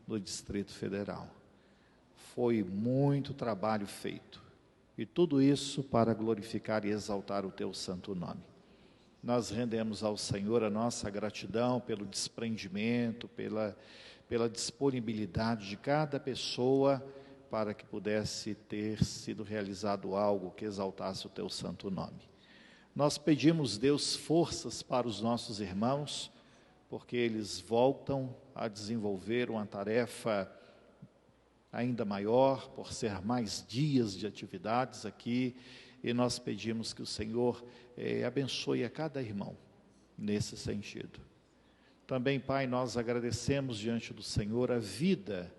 no Distrito Federal. Foi muito trabalho feito, e tudo isso para glorificar e exaltar o teu santo nome. Nós rendemos ao Senhor a nossa gratidão pelo desprendimento, pela disponibilidade de cada pessoa para que pudesse ter sido realizado algo que exaltasse o teu santo nome. Nós pedimos, Deus, forças para os nossos irmãos, porque eles voltam a desenvolver uma tarefa ainda maior, por ser mais dias de atividades aqui, e nós pedimos que o Senhor abençoe a cada irmão nesse sentido. Também, Pai, nós agradecemos diante do Senhor a vida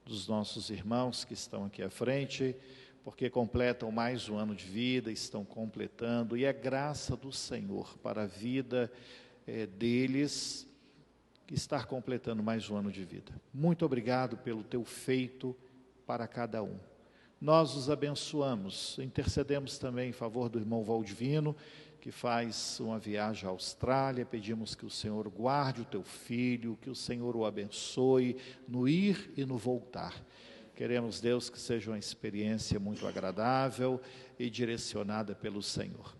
dos nossos irmãos que estão aqui à frente, porque completam mais um ano de vida, estão completando, e é graça do Senhor para a vida deles estar completando mais um ano de vida. Muito obrigado pelo teu feito para cada um. Nós os abençoamos, intercedemos também em favor do irmão Valdivino, que faz uma viagem à Austrália. Pedimos que o Senhor guarde o teu filho, que o Senhor o abençoe no ir e no voltar. Queremos, Deus, que seja uma experiência muito agradável e direcionada pelo Senhor.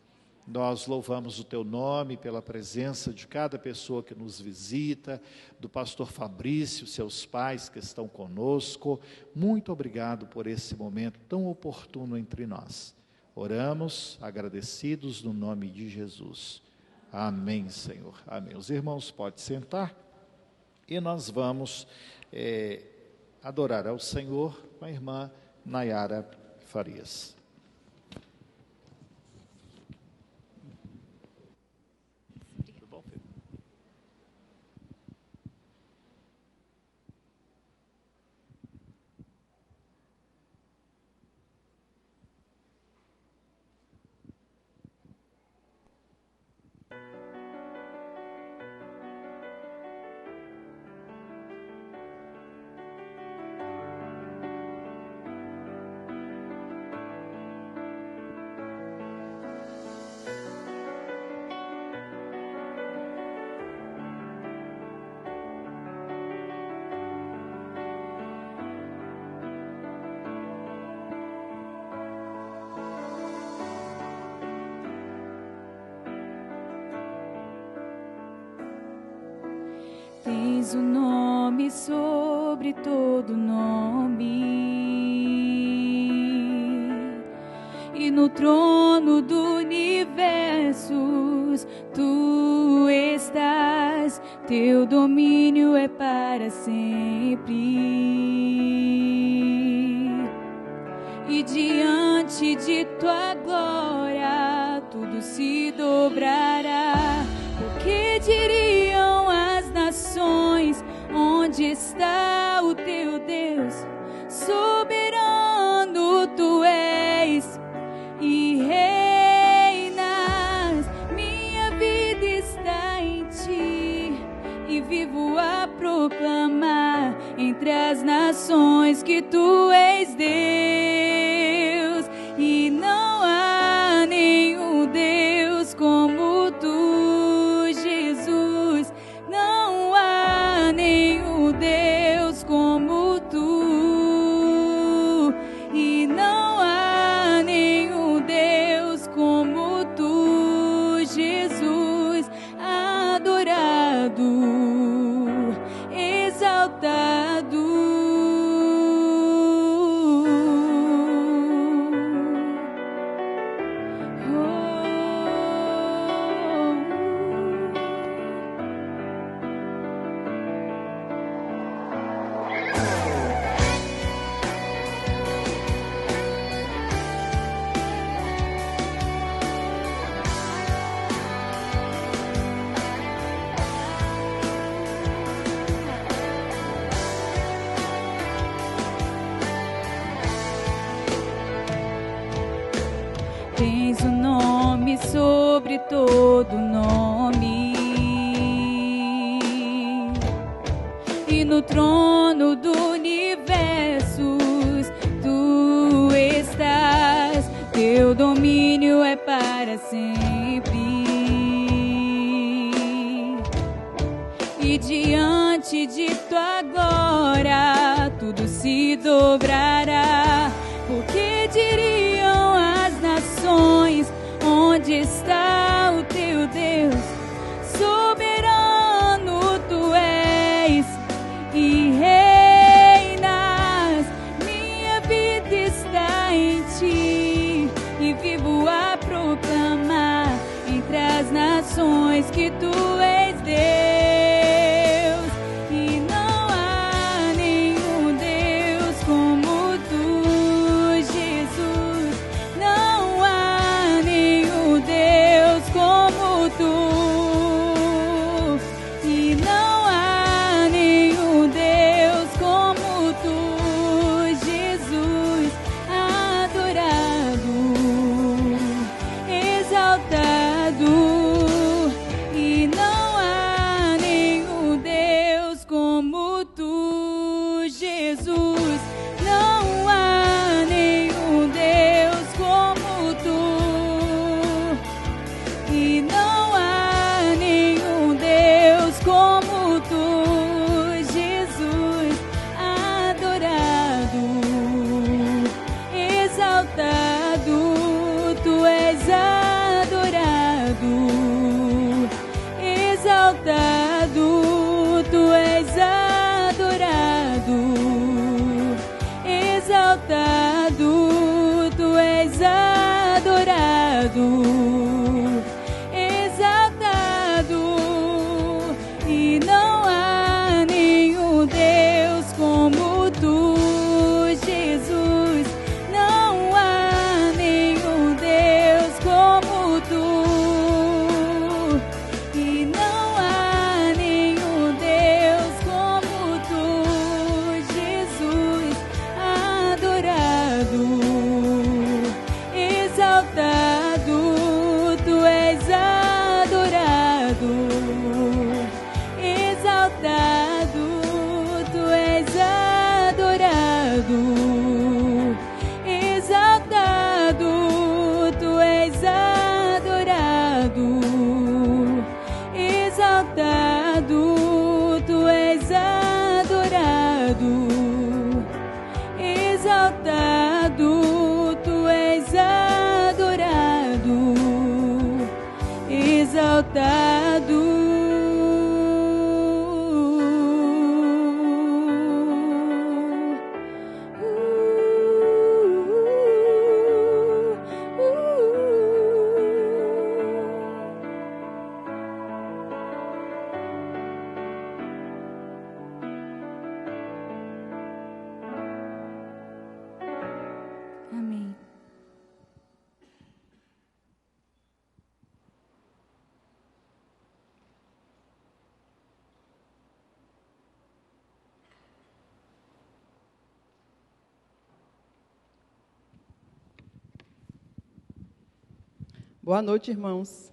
Nós louvamos o teu nome pela presença de cada pessoa que nos visita, do pastor Fabrício, seus pais que estão conosco. Muito obrigado por esse momento tão oportuno entre nós. Oramos agradecidos no nome de Jesus. Amém, Senhor. Amém. Os irmãos podem sentar e nós vamos adorar ao Senhor com a irmã Nayara Farias. Tens o nome sobre todo nome, e no trono do universo tu estás, teu domínio é para sempre, e diante de tua glória tudo se dobrará. O que diriam as nações? Onde está o teu Deus? Soberano tu és e reinas. Minha vida está em ti e vivo a proclamar entre as nações que tu és Deus, e não há nenhum Deus como tu, Jesus. Não há nenhum Deus como tu, e não há nenhum Deus como tu, Jesus. Adorado, exaltado. Tens o nome sobre todo nome, e no trono do universo tu estás, teu domínio é para sempre, e diante de tua glória se dobrará. Porque diriam as nações: onde está o teu Deus? Soberano tu és e reinas. Minha vida está em ti e vivo a proclamar entre as nações que tu és Deus. E não há nenhum Deus como tu, Jesus. Não há nenhum Deus como tu. E não há nenhum Deus como tu, Jesus. Adorado, exaltado. E não há nenhum Deus como tu, Jesus. Não há nenhum Deus como tu. E não há nenhum Deus como tu, Jesus. Adorado, exaltado. Tu és adorado, exaltado. Tu és adorado, exaltado. Tu és adorado, exaltado. E não há nenhum Deus como tu, Jesus. Não há nenhum Deus como tu. E não há nenhum Deus como tu, Jesus. Adorado, exaltado. Tu és adorado, exaltado. Tu és adorado, exaltado. Tu és adorado, exaltado. Tu és adorado, exaltado. Tu és adorado, exaltado. Amém. Boa noite, irmãos.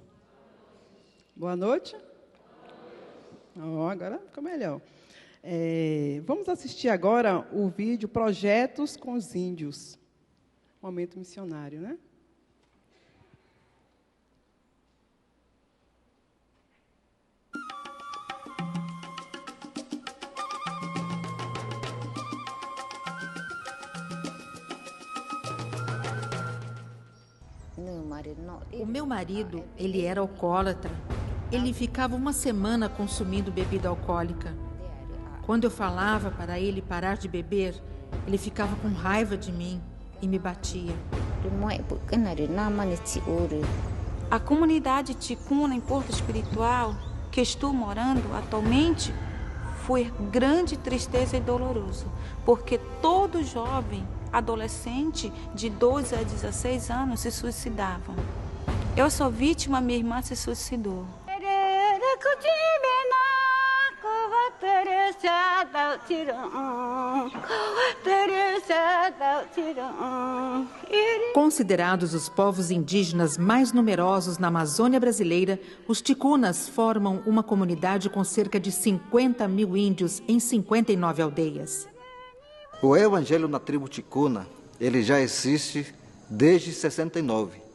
Boa noite. Oh, agora ficou melhor. Vamos assistir agora o vídeo Projetos com os Índios. Momento missionário, né? O meu marido, ele era alcoólatra. Ele ficava uma semana consumindo bebida alcoólica. Quando eu falava para ele parar de beber, ele ficava com raiva de mim e me batia. A comunidade ticuna em Porto Espiritual, que estou morando atualmente, foi grande tristeza e doloroso, porque todo jovem, adolescente de 12 a 16 anos se suicidavam. Eu sou vítima, minha irmã se suicidou. Considerados os povos indígenas mais numerosos na Amazônia brasileira, os ticunas formam uma comunidade com cerca de 50 mil índios em 59 aldeias. O evangelho na tribo ticuna, ele já existe desde 69.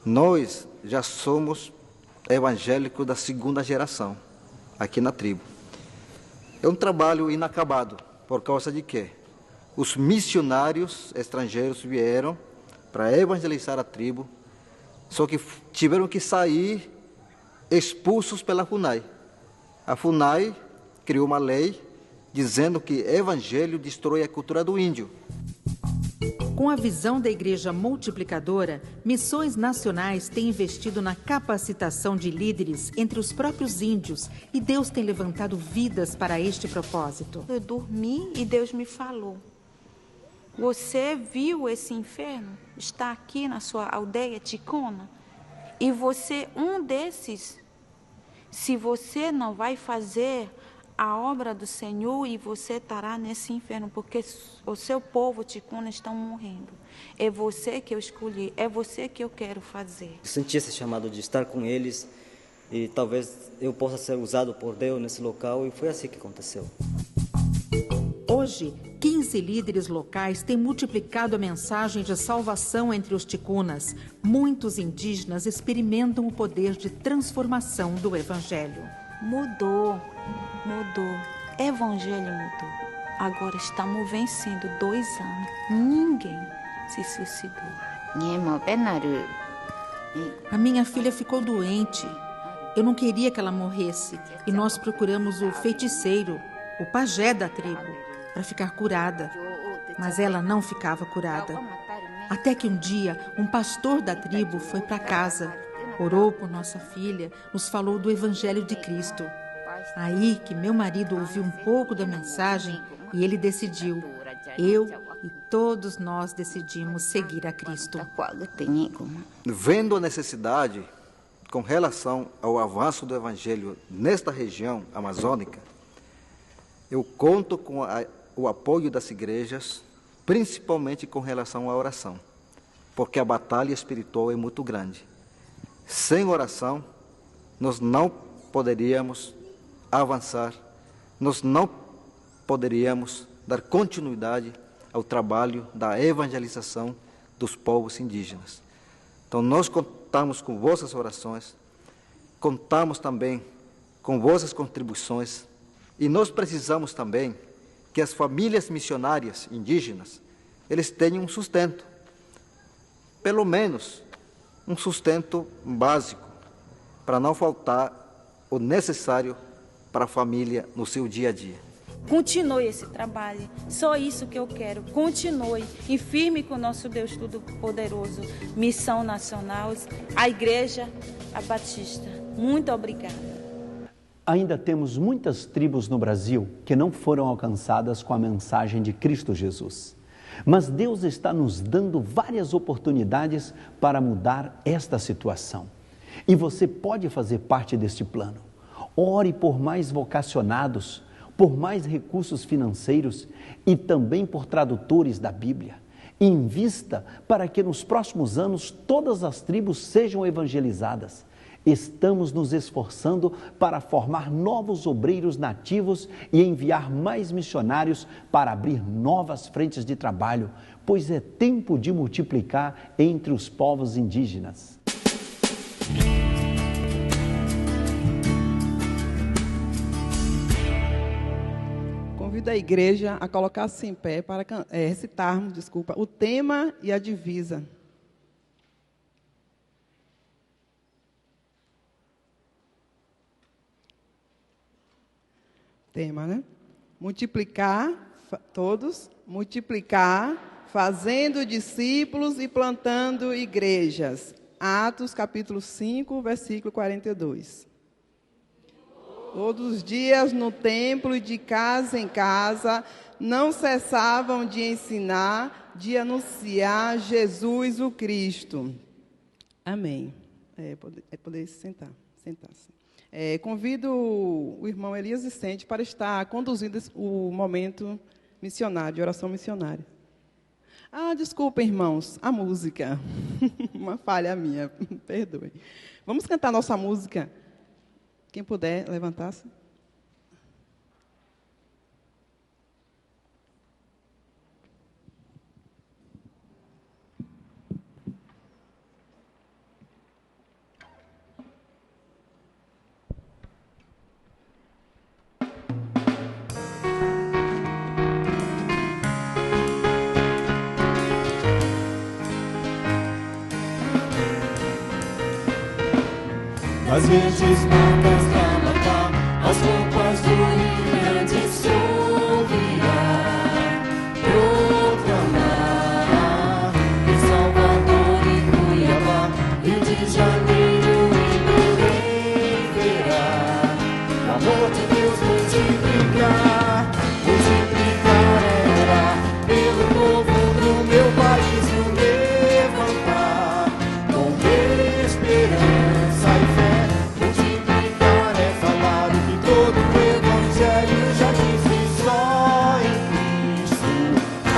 Nós já somos evangélicos da segunda geração aqui na tribo. É um trabalho inacabado, por causa de quê? os missionários estrangeiros vieram para evangelizar a tribo, só que tiveram que sair expulsos pela FUNAI. A FUNAI criou uma lei dizendo que evangelho destrói a cultura do índio. Com a visão da Igreja multiplicadora, Missões Nacionais tem investido na capacitação de líderes entre os próprios índios e Deus tem levantado vidas para este propósito. Eu dormi e Deus me falou: você viu esse inferno? Está aqui na sua aldeia ticuna? E você, um desses, se você não vai fazer a obra do Senhor, e você estará nesse inferno, porque o seu povo ticuna estão morrendo. É você que eu escolhi, é você que eu quero fazer. Senti esse chamado de estar com eles e talvez eu possa ser usado por Deus nesse local, e foi assim que aconteceu. Hoje, 15 líderes locais têm multiplicado a mensagem de salvação entre os ticunas. Muitos indígenas experimentam o poder de transformação do Evangelho. Mudou. Evangelho mudou. Agora estamos vencendo 2 anos. Ninguém se suicidou. A minha filha ficou doente. Eu não queria que ela morresse. E nós procuramos o feiticeiro, o pajé da tribo, para ficar curada. Mas ela não ficava curada. Até que um dia, um pastor da tribo foi para casa, orou por nossa filha, nos falou do Evangelho de Cristo. Aí que meu marido ouviu um pouco da mensagem e ele decidiu. Eu e todos nós decidimos seguir a Cristo. Vendo a necessidade com relação ao avanço do Evangelho nesta região amazônica, eu conto com o apoio das igrejas, principalmente com relação à oração, porque a batalha espiritual é muito grande. Sem oração, nós não poderíamos avançar, nós não poderíamos dar continuidade ao trabalho da evangelização dos povos indígenas. Então, nós contamos com vossas orações, contamos também com vossas contribuições, e nós precisamos também que as famílias missionárias indígenas, eles tenham um sustento, pelo menos um sustento básico, para não faltar o necessário para a família no seu dia a dia. Continue esse trabalho, só isso que eu quero. Continue e firme com o nosso Deus Todo-Poderoso. Missão Nacional, a Igreja a Batista. Muito obrigada. Ainda temos muitas tribos no Brasil que não foram alcançadas com a mensagem de Cristo Jesus. Mas Deus está nos dando várias oportunidades para mudar esta situação. E você pode fazer parte deste plano. Ore por mais vocacionados, por mais recursos financeiros e também por tradutores da Bíblia. Invista para que nos próximos anos todas as tribos sejam evangelizadas. Estamos nos esforçando para formar novos obreiros nativos e enviar mais missionários para abrir novas frentes de trabalho, pois é tempo de multiplicar entre os povos indígenas. Convido a igreja a colocar-se em pé para recitarmos, o tema e a divisa. Tema, né? Multiplicar, todos, multiplicar, fazendo discípulos e plantando igrejas. Atos, capítulo 5, versículo 42. Todos os dias no templo e de casa em casa, não cessavam de ensinar, de anunciar Jesus o Cristo. Amém. Poder sentar-se. Convido o irmão Elias Vicente para estar conduzindo o momento missionário, de oração missionária. Desculpem, irmãos, a música. Uma falha minha, perdoem. Vamos cantar nossa música. Quem puder, levantar-se. as verdes matas da Amapá, as roupas do Rio Grande se ouvirá proclamar em Salvador e Cuiabá, Rio de Janeiro e Belém verá o amor de Deus multiplicar. Multiplicar é orar pelo povo do meu país, o levantar com esperança e fé. Multiplicar é falar o que todo o Evangelho já diz, que só em Cristo há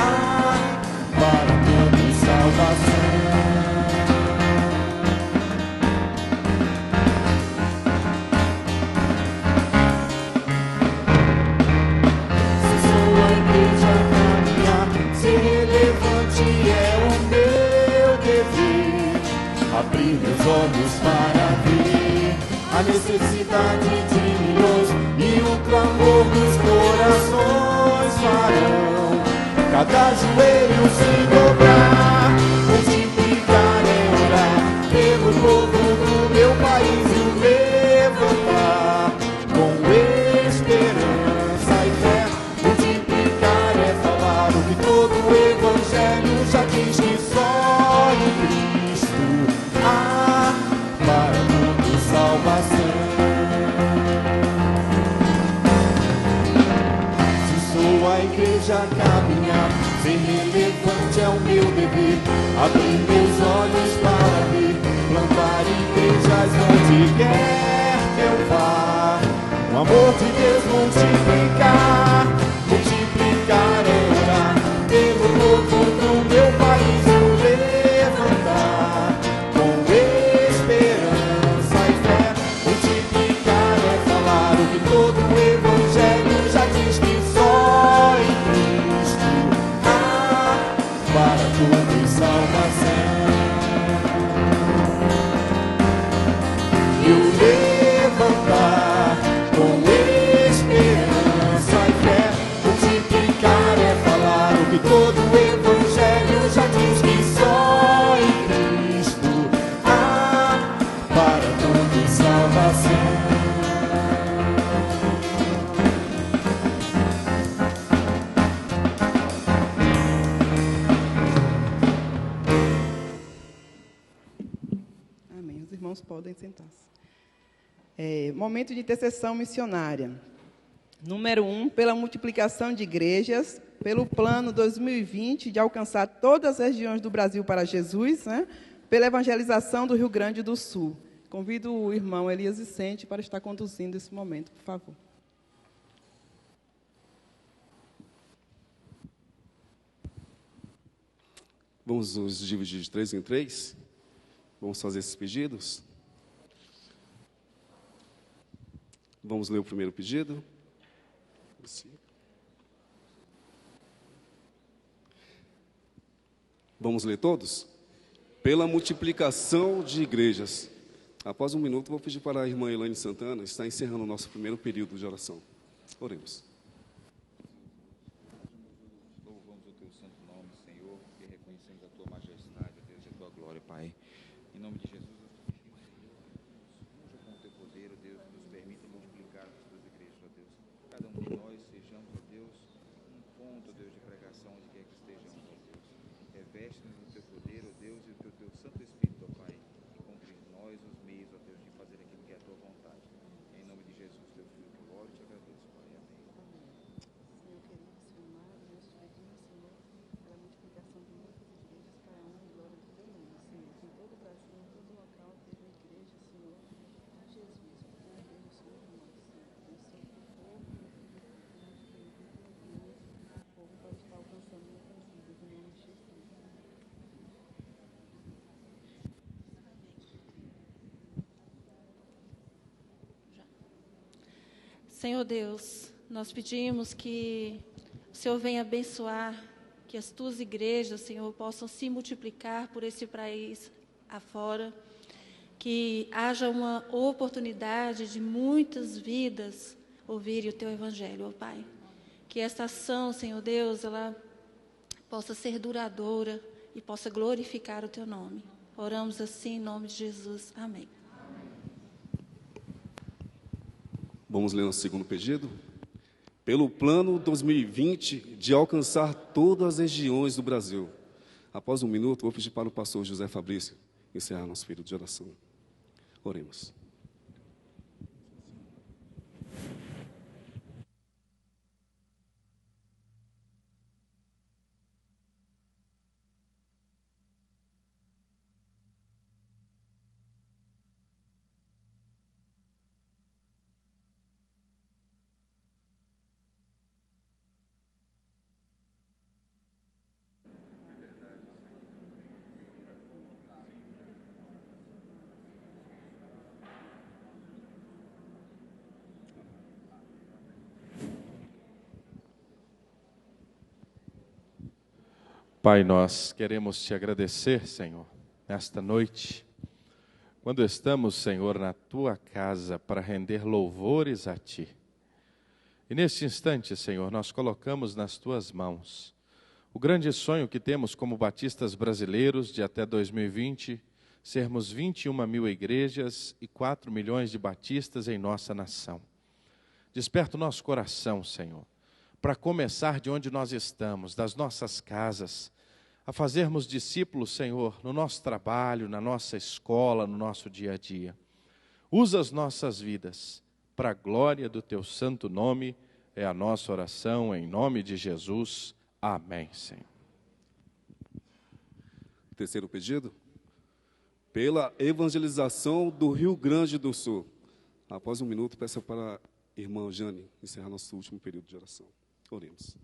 para todos salvação. Se sou a igreja caminhar, ser relevante é o meu dever. Abrir meus olhos para ver a necessidade de milhões e o clamor dos corações farão cada joelho se dobrar. Multiplicar é orar pelo povo do meu país e o levantar com esperança e fé. Multiplicar é falar o que todo o Evangelho já diz, que só em Cristo há para todos salvação. Se sou a igreja a caminhar, ser relevante é o meu dever. Abrir meus olhos para ver, plantar igrejas onde quer que eu vá. O amor de Deus multiplicar. Multiplicar é orar pelo povo do meu país, o levantar com esperança e fé. Multiplicar é falar o que todo o Evangelho já diz, que só em Cristo há para todos salvação. E o levantar com esperança e fé. Multiplicar é falar o que todo o Evangelho já diz, que só em Cristo há para todos salvação. Amém. Os irmãos podem sentar-se. Momento de intercessão missionária. Número 1, pela multiplicação de igrejas, pelo plano 2020 de alcançar todas as regiões do Brasil para Jesus, né? Pela evangelização do Rio Grande do Sul. Convido o irmão Elias Vicente para estar conduzindo esse momento, por favor. Vamos nos dividir de 3 em 3. Vamos fazer esses pedidos. Vamos ler o primeiro pedido. Vamos ler todos? Pela multiplicação de igrejas. Após um minuto, vou pedir para a irmã Elaine Santana estar encerrando o nosso primeiro período de oração. Oremos. Louvamos o teu santo nome, Senhor, e reconhecemos a tua majestade, a Deus, e a tua glória, Pai. Em nome de Jesus, nós te pedimos, Senhor, unja com o teu poder, ó Deus, nos permita multiplicar as tuas igrejas, ó Deus. Cada um de nós sejamos, ó Deus, um ponto, ó Deus, de pregação onde quer que estejamos, ó Deus. Reveste-nos do teu poder, ó Deus, e do teu Santo Espírito, ó Pai, e cumpre em nós os meios, ó Deus, de fazer aquilo que é a tua vontade. Em nome de Jesus, teu Filho, que eu oro e te agradeço, Pai. Amém. Senhor querido, Senhor amado, nós te pedimos, Senhor, pela multiplicação de muitas igrejas para a honra e glória do teu nome, Senhor. Que em todo o Brasil, em todo local, esteja a igreja, Senhor, de Jesus, por poder do Senhor de nós, Senhor. Abençoe o povo, o povo para estar alcançando muitas vidas, em nome de Jesus. Senhor Deus, nós pedimos que o Senhor venha abençoar, que as tuas igrejas, Senhor, possam se multiplicar por esse país afora, que haja uma oportunidade de muitas vidas ouvirem o teu evangelho, ó Pai. Que esta ação, Senhor Deus, ela possa ser duradoura e possa glorificar o teu nome. Oramos assim em nome de Jesus. Amém. Vamos ler o segundo pedido. Pelo plano 2020 de alcançar todas as regiões do Brasil. Após um minuto, vou pedir para o pastor José Fabrício encerrar nosso período de oração. Oremos. Pai, nós queremos te agradecer, Senhor, nesta noite, quando estamos, Senhor, na tua casa para render louvores a ti. E neste instante, Senhor, nós colocamos nas tuas mãos o grande sonho que temos como batistas brasileiros de até 2020 sermos 21.000 igrejas e 4 milhões de batistas em nossa nação. Desperta o nosso coração, Senhor, para começar de onde nós estamos, das nossas casas, a fazermos discípulos, Senhor, no nosso trabalho, na nossa escola, no nosso dia a dia. Usa as nossas vidas para a glória do teu santo nome, é a nossa oração em nome de Jesus. Amém, Senhor. Terceiro pedido. Pela evangelização do Rio Grande do Sul. Após um minuto, peço para a irmã Jane encerrar nosso último período de oração. Oremos.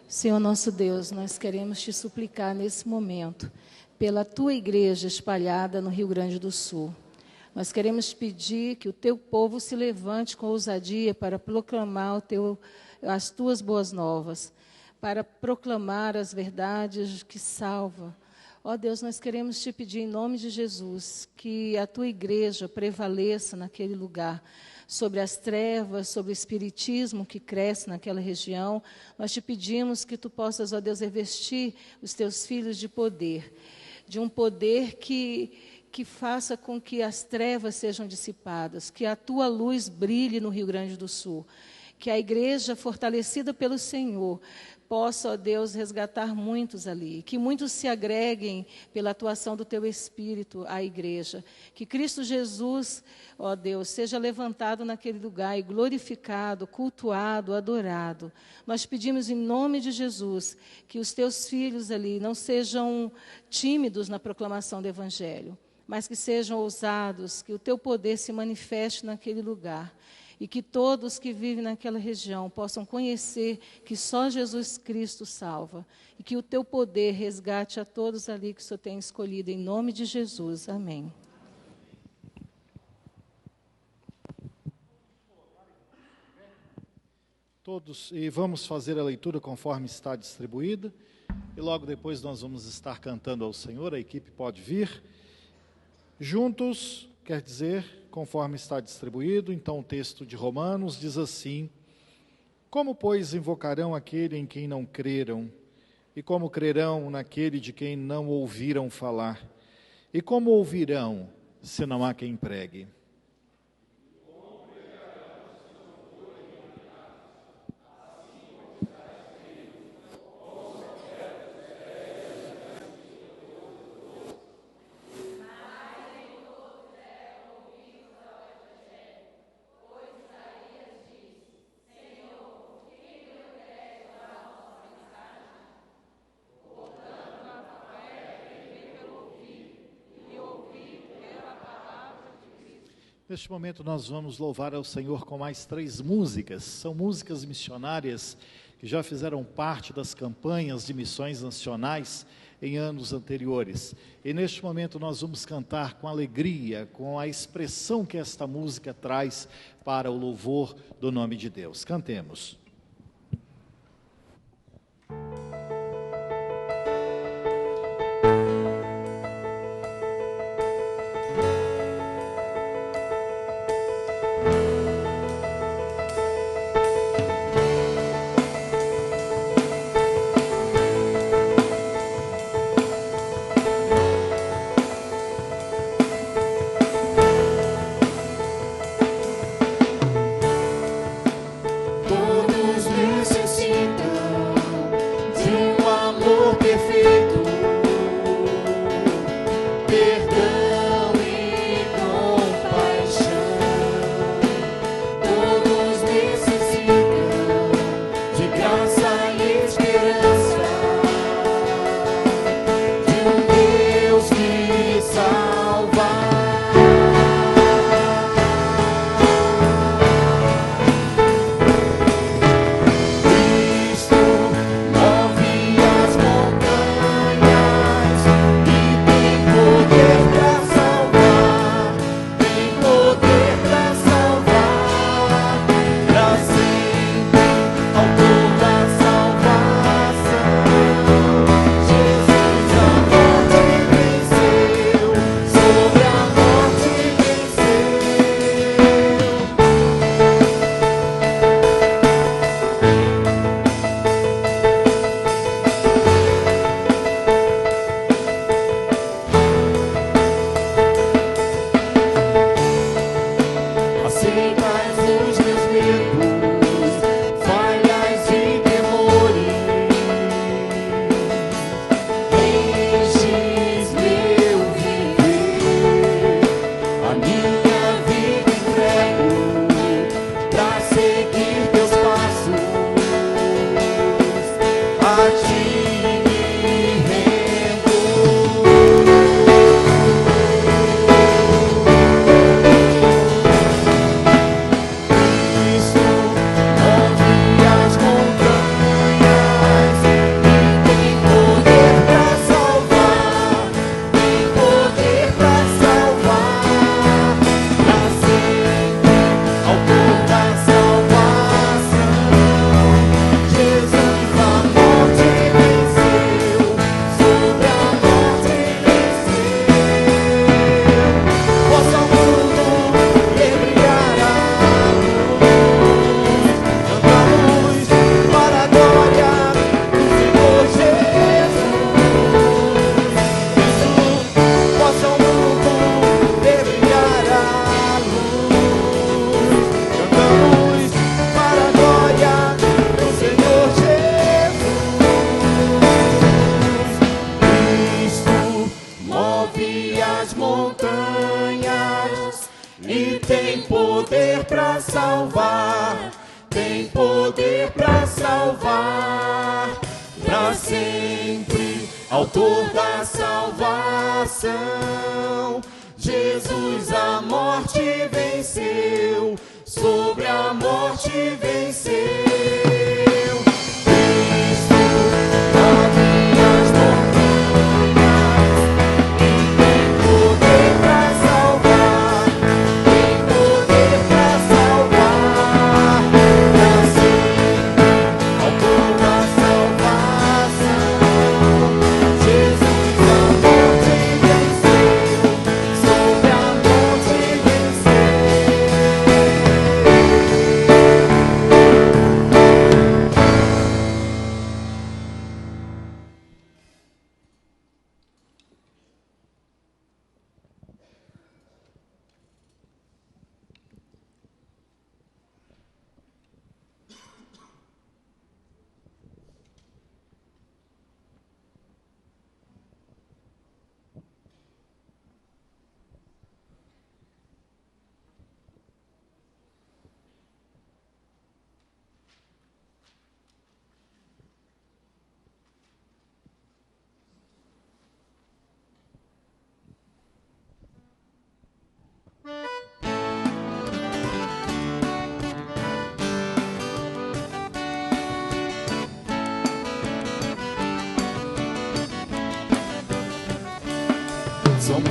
Senhor nosso Deus, nós queremos te suplicar nesse momento, pela tua igreja espalhada no Rio Grande do Sul. Nós queremos pedir que o teu povo se levante com ousadia para proclamar as tuas boas novas, para proclamar as verdades que salvam. Ó Deus, nós queremos te pedir em nome de Jesus, que a tua igreja prevaleça naquele lugar, sobre as trevas, sobre o espiritismo que cresce naquela região. Nós te pedimos que tu possas, ó Deus, revestir os teus filhos de poder, de um poder que faça com que as trevas sejam dissipadas, que a tua luz brilhe no Rio Grande do Sul, que a igreja fortalecida pelo Senhor possa, ó Deus, resgatar muitos ali, que muitos se agreguem pela atuação do teu Espírito à igreja, que Cristo Jesus, ó Deus, seja levantado naquele lugar e glorificado, cultuado, adorado. Nós pedimos em nome de Jesus que os teus filhos ali não sejam tímidos na proclamação do Evangelho, mas que sejam ousados, que o teu poder se manifeste naquele lugar. E que todos que vivem naquela região possam conhecer que só Jesus Cristo salva. E que o teu poder resgate a todos ali que o Senhor tem escolhido. Em nome de Jesus. Amém. Todos, e vamos fazer a leitura conforme está distribuída. E logo depois nós vamos estar cantando ao Senhor. A equipe pode vir. Juntos, quer dizer, conforme está distribuído. Então o texto de Romanos diz assim: como, pois, invocarão aquele em quem não creram? E como crerão naquele de quem não ouviram falar? E como ouvirão, se não há quem pregue? Neste momento nós vamos louvar ao Senhor com mais 3 músicas. São músicas missionárias que já fizeram parte das campanhas de missões nacionais em anos anteriores. E neste momento nós vamos cantar com alegria, com a expressão que esta música traz para o louvor do nome de Deus. Cantemos.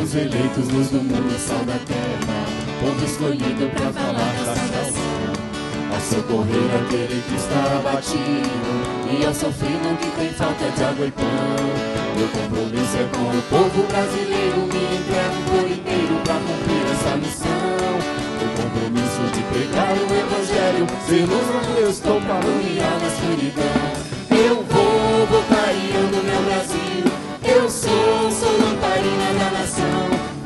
Somos eleitos, luz do mundo, sal da terra, povo escolhido para falar da salvação. Ao socorrer aquele que está abatido, e ao sofrido que tem falta de água e pão. Meu compromisso é com o povo brasileiro, me entrego por inteiro para cumprir essa missão. O compromisso de pregar o evangelho, ser luz onde eu estou, caluniar na escuridão. Eu vou clareando meu Brasil, eu sou lamparina da nação.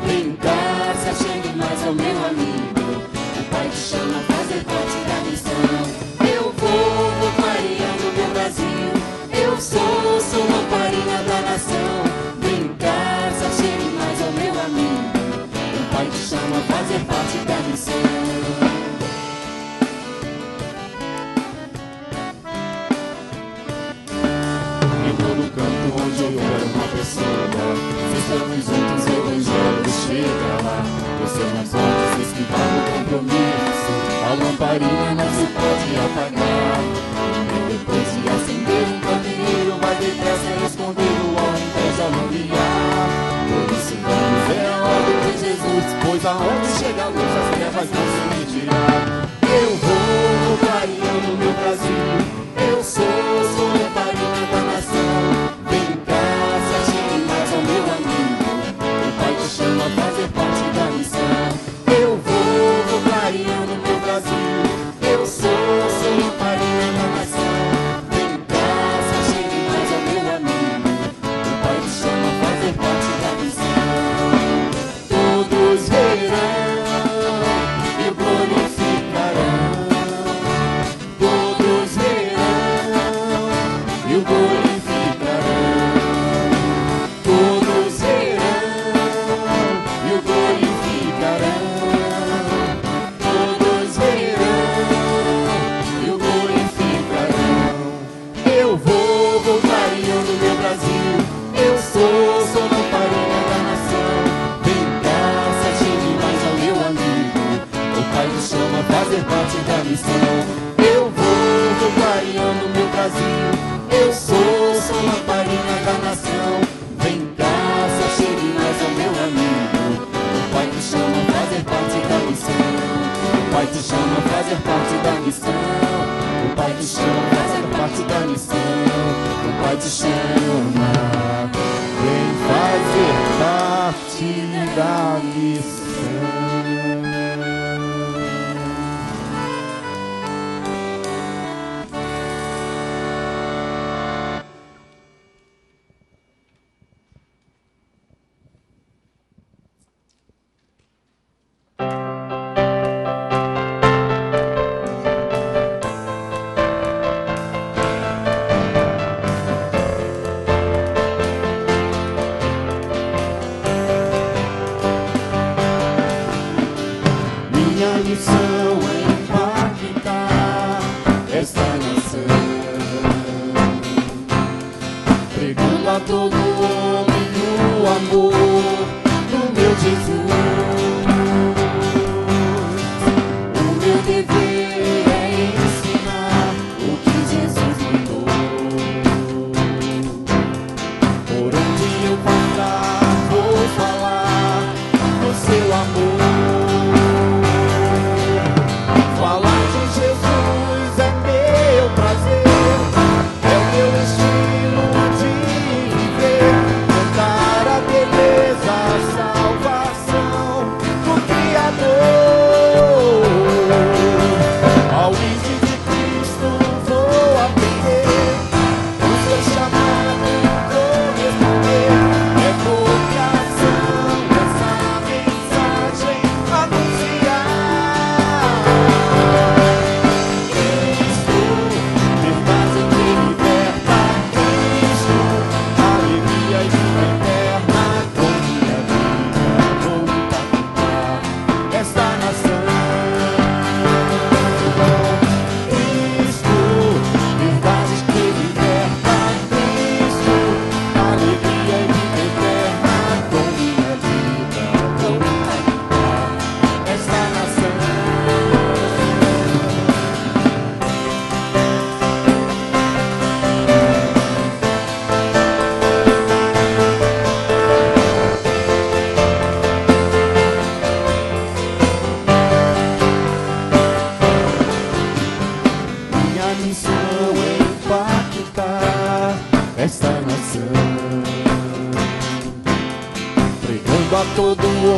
Vem cá, se achegue mais ao meu amigo, o Pai te chama a fazer parte da missão. Eu vou clareando meu Brasil, eu sou lamparina da nação. Vem cá, se achegue mais ao meu amigo, o Pai te chama a fazer parte da missão. Onde houver uma pessoa, se estamos juntos, o evangelho chega lá. Você não pode se esquivar do compromisso, a lamparina não se pode apagar. E depois de acender um candeeiro, vai depressa escondê-lo ao invés de alumiar. Por isso vamos ver a ordem de Jesus, pois aonde chega a luz as trevas não se retirar. Eu vou clareando meu Brasil, eu sou lamparina da nação. Chama a fazer parte da missão. Eu vou clareando meu Brasil, eu sou lamparina da nação. Vem cá, se chegue mais ao meu amigo, o Pai te chama a fazer parte da missão. Todos verão e o glorificarão, todos verão e o glorificarão. Sou lamparina da nação. Vem cá, se achegue mais ao meu amigo, o Pai te chama a fazer parte da missão. Eu vou clareando meu Brasil, eu sou lamparina da nação. Vem cá, se achegue mais ao meu amigo, o Pai te chama a fazer parte da missão. O Pai te chama a fazer parte da missão. O Pai te chama a fazer parte da missão. O Pai te chama, vem fazer parte da missão. Estilo de viver.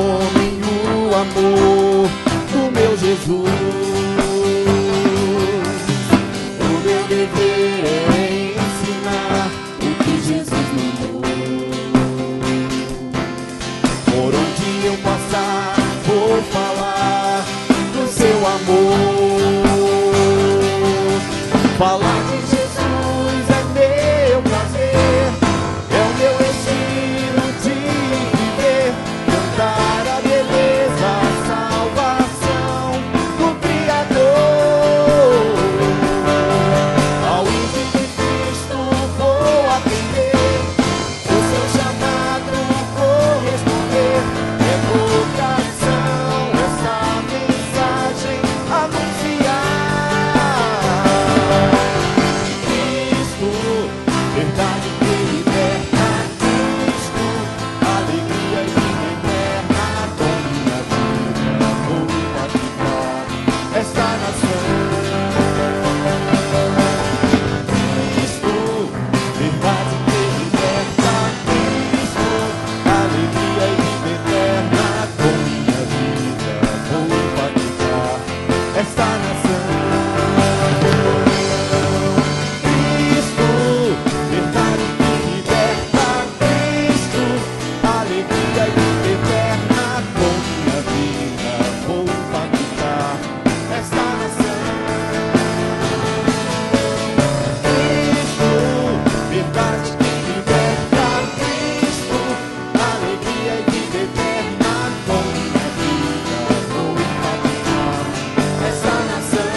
fome e o amor do meu Jesus. O meu dever é ensinar o que Jesus mandou. Por onde eu passar, vou falar do seu amor. Falar de Jesus é meu prazer, é o meu estilo de viver. Cantar a beleza, a salvação do Criador. Ao envio de Cristo vou atender, o seu chamado corresponder. É vocação essa mensagem anunciar. Cristo, verdade que liberta. Cristo, alegria e vida eterna. Com minha vida vou impactar esta nação. Cristo, verdade que liberta. Cristo, alegria e vida eterna. Com minha vida vou impactar esta nação. Cristo, verdade que liberta. Cristo, alegria e vida eterna. Com minha vida vou impactar esta nação. Cristo, verdade que liberta. Cristo, alegria e vida eterna. Com minha vida vou impactar esta nação.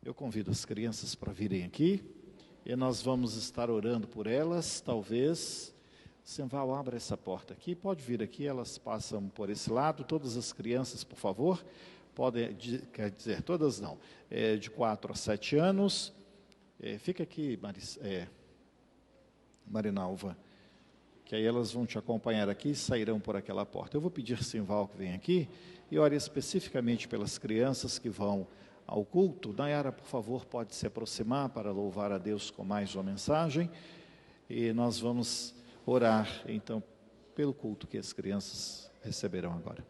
Eu convido as crianças para virem aqui e nós vamos estar orando por elas. Talvez, Simval, abra essa porta aqui, pode vir aqui, elas passam por esse lado. Todas as crianças, por favor, podem, quer dizer, todas não, de 4 a 7 anos. Fica aqui, Marinalva, que aí elas vão te acompanhar aqui e sairão por aquela porta. Eu vou pedir, Simval, que venha aqui e ore especificamente pelas crianças que vão ao culto. Nayara, por favor, pode se aproximar para louvar a Deus com mais uma mensagem. E nós vamos orar, então, pelo culto que as crianças receberão agora.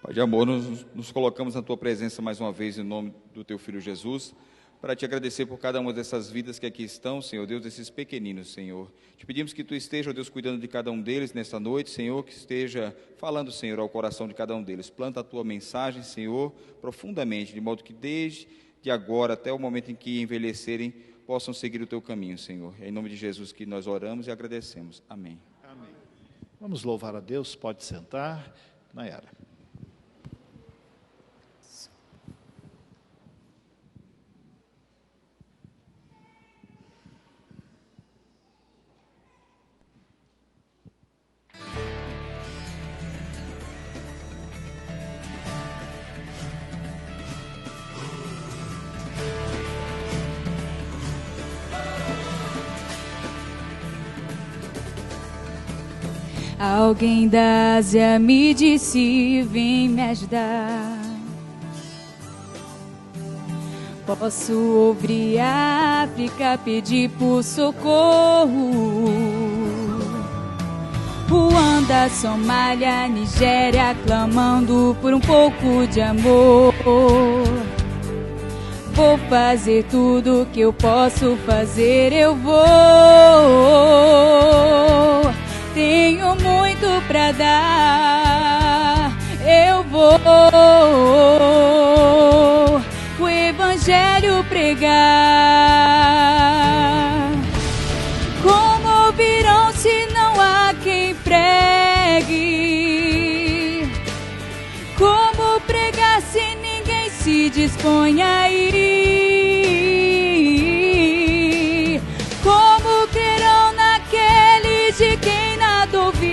Pai de amor, nos colocamos na Tua presença mais uma vez em nome do Teu Filho Jesus, para Te agradecer por cada uma dessas vidas que aqui estão, Senhor Deus, desses pequeninos, Senhor. Te pedimos que Tu esteja, ó Deus, cuidando de cada um deles nesta noite, Senhor, que esteja falando, Senhor, ao coração de cada um deles. Planta a Tua mensagem, Senhor, profundamente, de modo que desde agora até o momento em que envelhecerem, possam seguir o Teu caminho, Senhor. É em nome de Jesus que nós oramos e agradecemos. Amém. Amém. Vamos louvar a Deus, pode sentar. Nayara. Alguém da Ásia me disse, vem me ajudar. Posso ouvir a África pedir por socorro. Ruanda, Somália, Nigéria, clamando por um pouco de amor. Vou fazer tudo que eu posso fazer, eu vou. Tenho muito pra dar, eu vou o Evangelho pregar. Como ouvirão se não há quem pregue? Como pregar se ninguém se dispõe a ir? Como crerão naqueles de quem nada ouviram?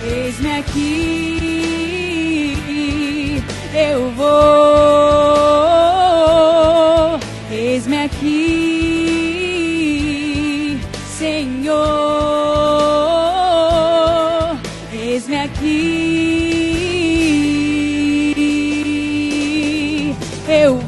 Eis-me aqui, eu vou. Eis-me aqui, Senhor. Eis-me aqui.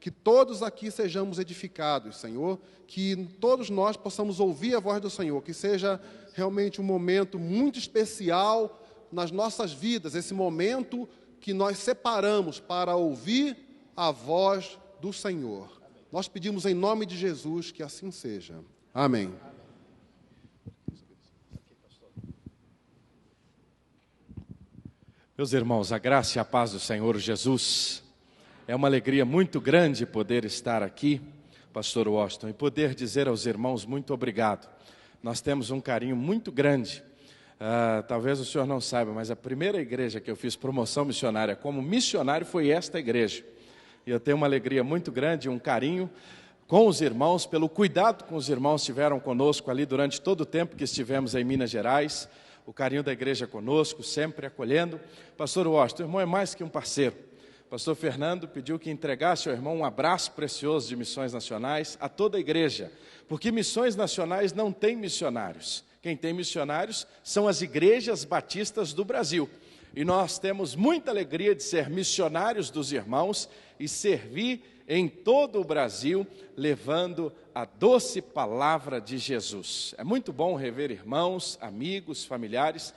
Que todos aqui sejamos edificados, Senhor, que todos nós possamos ouvir a voz do Senhor, que seja realmente um momento muito especial nas nossas vidas, esse momento que nós separamos para ouvir a voz do Senhor. Nós pedimos em nome de Jesus que assim seja. Amém. Meus irmãos, a graça e a paz do Senhor Jesus. É uma alegria muito grande poder estar aqui, pastor Washington, e poder dizer aos irmãos muito obrigado. Nós temos um carinho muito grande. Talvez o senhor não saiba, mas a primeira igreja que eu fiz promoção missionária como missionário foi esta igreja. E eu tenho uma alegria muito grande, um carinho com os irmãos, pelo cuidado que os irmãos tiveram conosco ali durante todo o tempo que estivemos em Minas Gerais. O carinho da igreja conosco, sempre acolhendo. Pastor Washington, o irmão é mais que um parceiro. Pastor Fernando pediu que entregasse ao irmão um abraço precioso de missões nacionais a toda a igreja, porque missões nacionais não tem missionários. Quem tem missionários são as igrejas batistas do Brasil. E nós temos muita alegria de ser missionários dos irmãos e servir em todo o Brasil, levando a doce palavra de Jesus. É muito bom rever irmãos, amigos, familiares,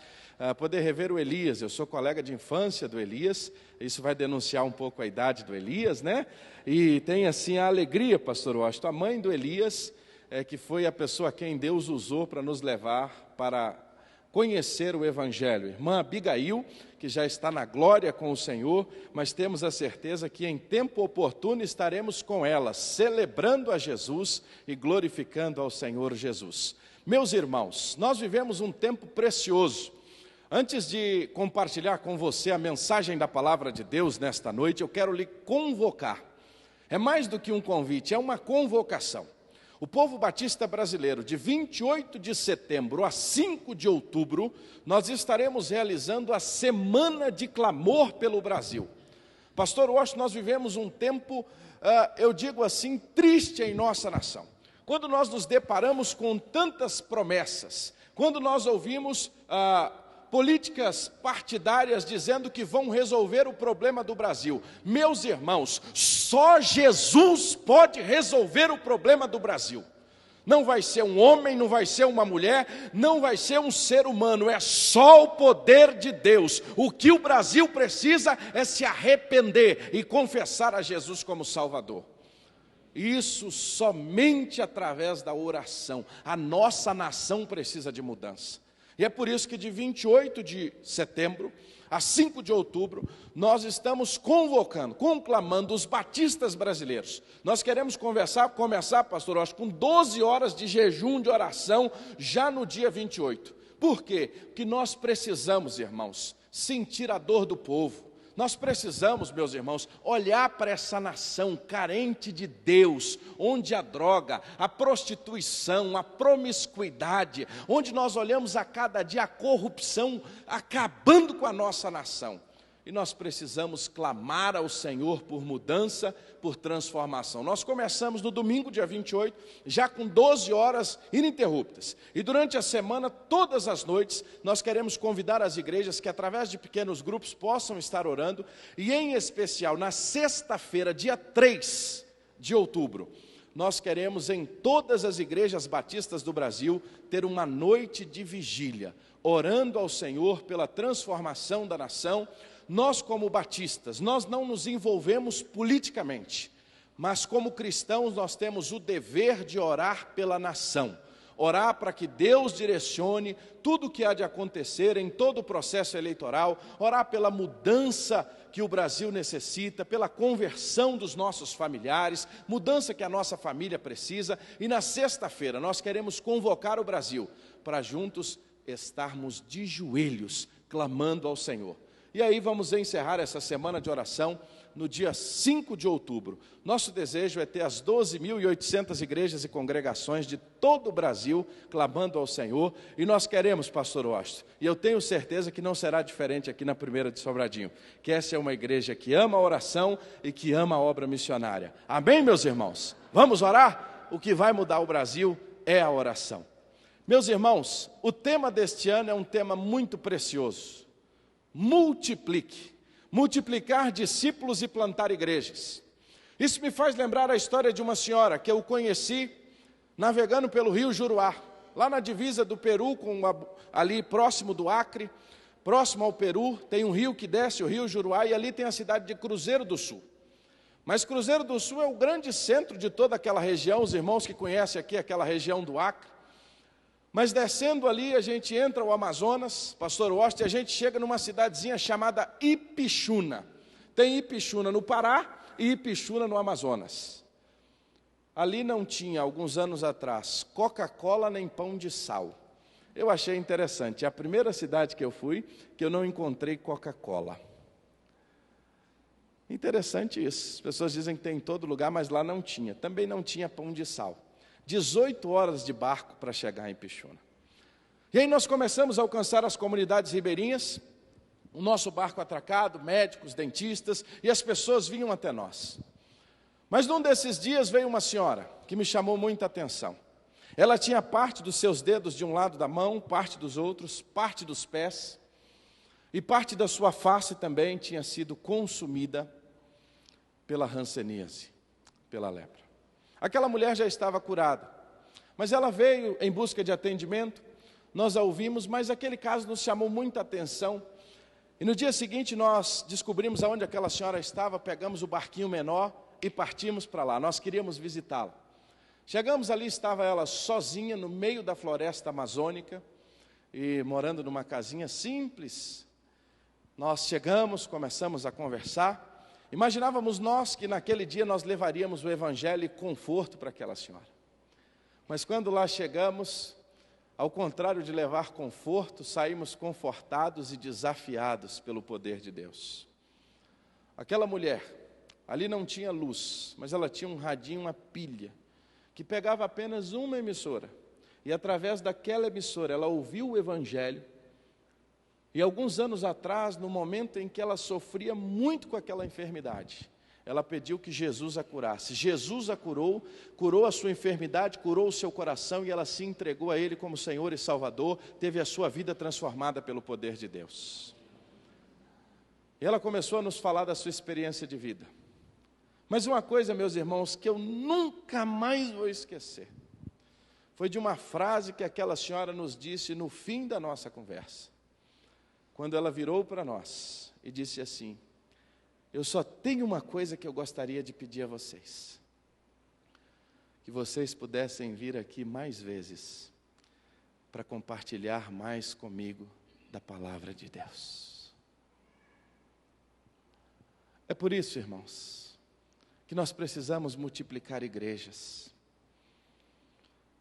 poder rever o Elias. Eu sou colega de infância do Elias, isso vai denunciar um pouco a idade do Elias, né? E tem assim a alegria, pastor Washington, a mãe do Elias, que foi a pessoa a quem Deus usou para nos levar para conhecer o Evangelho. Irmã Abigail, que já está na glória com o Senhor, mas temos a certeza que em tempo oportuno estaremos com ela, celebrando a Jesus e glorificando ao Senhor Jesus. Meus irmãos, nós vivemos um tempo precioso. Antes de compartilhar com você a mensagem da palavra de Deus nesta noite, eu quero lhe convocar. É mais do que um convite, é uma convocação. O povo batista brasileiro, de 28 de setembro a 5 de outubro, nós estaremos realizando a Semana de Clamor pelo Brasil. Pastor Washington, nós vivemos um tempo, eu digo assim, triste em nossa nação. Quando nós nos deparamos com tantas promessas, quando nós ouvimos políticas partidárias dizendo que vão resolver o problema do Brasil. Meus irmãos, só Jesus pode resolver o problema do Brasil. Não vai ser um homem, não vai ser uma mulher, não vai ser um ser humano, é só o poder de Deus. O que o Brasil precisa é se arrepender e confessar a Jesus como Salvador. Isso somente através da oração. A nossa nação precisa de mudança. E é por isso que de 28 de setembro a 5 de outubro, nós estamos conclamando os batistas brasileiros. Nós queremos começar, pastor Osh, com 12 horas de jejum, de oração, já no dia 28. Por quê? Porque nós precisamos, irmãos, sentir a dor do povo. Nós precisamos, meus irmãos, olhar para essa nação carente de Deus, onde a droga, a prostituição, a promiscuidade, onde nós olhamos a cada dia a corrupção acabando com a nossa nação. E nós precisamos clamar ao Senhor por mudança, por transformação. Nós começamos no domingo, dia 28, já com 12 horas ininterruptas. E durante a semana, todas as noites, nós queremos convidar as igrejas que, através de pequenos grupos, possam estar orando. E, em especial, na sexta-feira, dia 3 de outubro, nós queremos, em todas as igrejas batistas do Brasil, ter uma noite de vigília, orando ao Senhor pela transformação da nação. Nós, como batistas, nós não nos envolvemos politicamente, mas como cristãos nós temos o dever de orar pela nação, orar para que Deus direcione tudo o que há de acontecer em todo o processo eleitoral, orar pela mudança que o Brasil necessita, pela conversão dos nossos familiares, mudança que a nossa família precisa. E na sexta-feira nós queremos convocar o Brasil para juntos estarmos de joelhos, clamando ao Senhor. E aí vamos encerrar essa semana de oração no dia 5 de outubro. Nosso desejo é ter as 12.800 igrejas e congregações de todo o Brasil clamando ao Senhor. E nós queremos, pastor Washington, e eu tenho certeza que não será diferente aqui na Primeira de Sobradinho, que essa é uma igreja que ama a oração e que ama a obra missionária. Amém, meus irmãos? Vamos orar? O que vai mudar o Brasil é a oração. Meus irmãos, o tema deste ano é um tema muito precioso. Multiplique, multiplicar discípulos e plantar igrejas. Isso me faz lembrar a história de uma senhora que eu conheci navegando pelo rio Juruá, lá na divisa do Peru, ali próximo do Acre, próximo ao Peru, tem um rio que desce, o rio Juruá, e ali tem a cidade de Cruzeiro do Sul. Mas Cruzeiro do Sul é o grande centro de toda aquela região, os irmãos que conhecem aqui aquela região do Acre. Mas descendo ali, a gente entra o Amazonas, Pastor Washington, e a gente chega numa cidadezinha chamada Ipixuna. Tem Ipixuna no Pará e Ipixuna no Amazonas. Ali não tinha, alguns anos atrás, Coca-Cola nem pão de sal. Eu achei interessante, é a primeira cidade que eu fui que eu não encontrei Coca-Cola. Interessante isso, as pessoas dizem que tem em todo lugar, mas lá não tinha. Também não tinha pão de sal. 18 horas de barco para chegar em Ipixuna. E aí nós começamos a alcançar as comunidades ribeirinhas, o nosso barco atracado, médicos, dentistas, e as pessoas vinham até nós. Mas num desses dias veio uma senhora que me chamou muita atenção. Ela tinha parte dos seus dedos de um lado da mão, parte dos outros, parte dos pés, e parte da sua face também tinha sido consumida pela hanseníase, pela lepra. Aquela mulher já estava curada, mas ela veio em busca de atendimento, nós a ouvimos, mas aquele caso nos chamou muita atenção. E no dia seguinte nós descobrimos aonde aquela senhora estava, pegamos o barquinho menor e partimos para lá, nós queríamos visitá-la. Chegamos ali, estava ela sozinha no meio da floresta amazônica, e morando numa casinha simples. Nós chegamos, começamos a conversar. Imaginávamos nós que naquele dia nós levaríamos o evangelho e conforto para aquela senhora. Mas quando lá chegamos, ao contrário de levar conforto, saímos confortados e desafiados pelo poder de Deus. Aquela mulher, ali não tinha luz, mas ela tinha um radinho, uma pilha, que pegava apenas uma emissora. E através daquela emissora ela ouviu o evangelho. E alguns anos atrás, no momento em que ela sofria muito com aquela enfermidade, ela pediu que Jesus a curasse. Jesus a curou, curou a sua enfermidade, curou o seu coração, e ela se entregou a Ele como Senhor e Salvador, teve a sua vida transformada pelo poder de Deus. E ela começou a nos falar da sua experiência de vida. Mas uma coisa, meus irmãos, que eu nunca mais vou esquecer, foi de uma frase que aquela senhora nos disse no fim da nossa conversa. Quando ela virou para nós e disse assim: eu só tenho uma coisa que eu gostaria de pedir a vocês, que vocês pudessem vir aqui mais vezes, para compartilhar mais comigo da palavra de Deus. É por isso, irmãos, que nós precisamos multiplicar igrejas.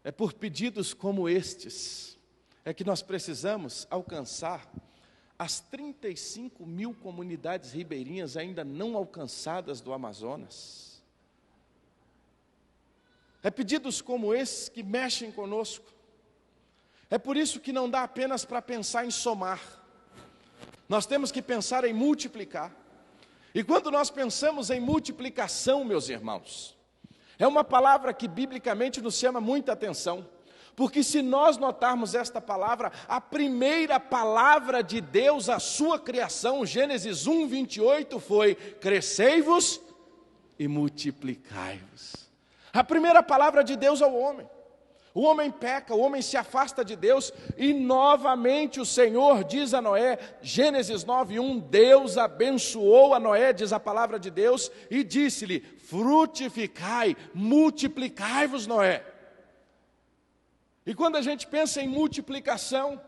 É por pedidos como estes, é que nós precisamos alcançar as 35 mil comunidades ribeirinhas ainda não alcançadas do Amazonas. É pedidos como esses que mexem conosco. É por isso que não dá apenas para pensar em somar. Nós temos que pensar em multiplicar. E quando nós pensamos em multiplicação, meus irmãos, é uma palavra que biblicamente nos chama muita atenção. Porque se nós notarmos esta palavra, a primeira palavra de Deus, a sua criação, Gênesis 1, 28, foi: crescei-vos e multiplicai-vos. A primeira palavra de Deus ao homem. O homem peca, o homem se afasta de Deus, e novamente o Senhor diz a Noé, Gênesis 9:1, Deus abençoou a Noé, diz a palavra de Deus, e disse-lhe: frutificai, multiplicai-vos, Noé. E quando a gente pensa em multiplicação,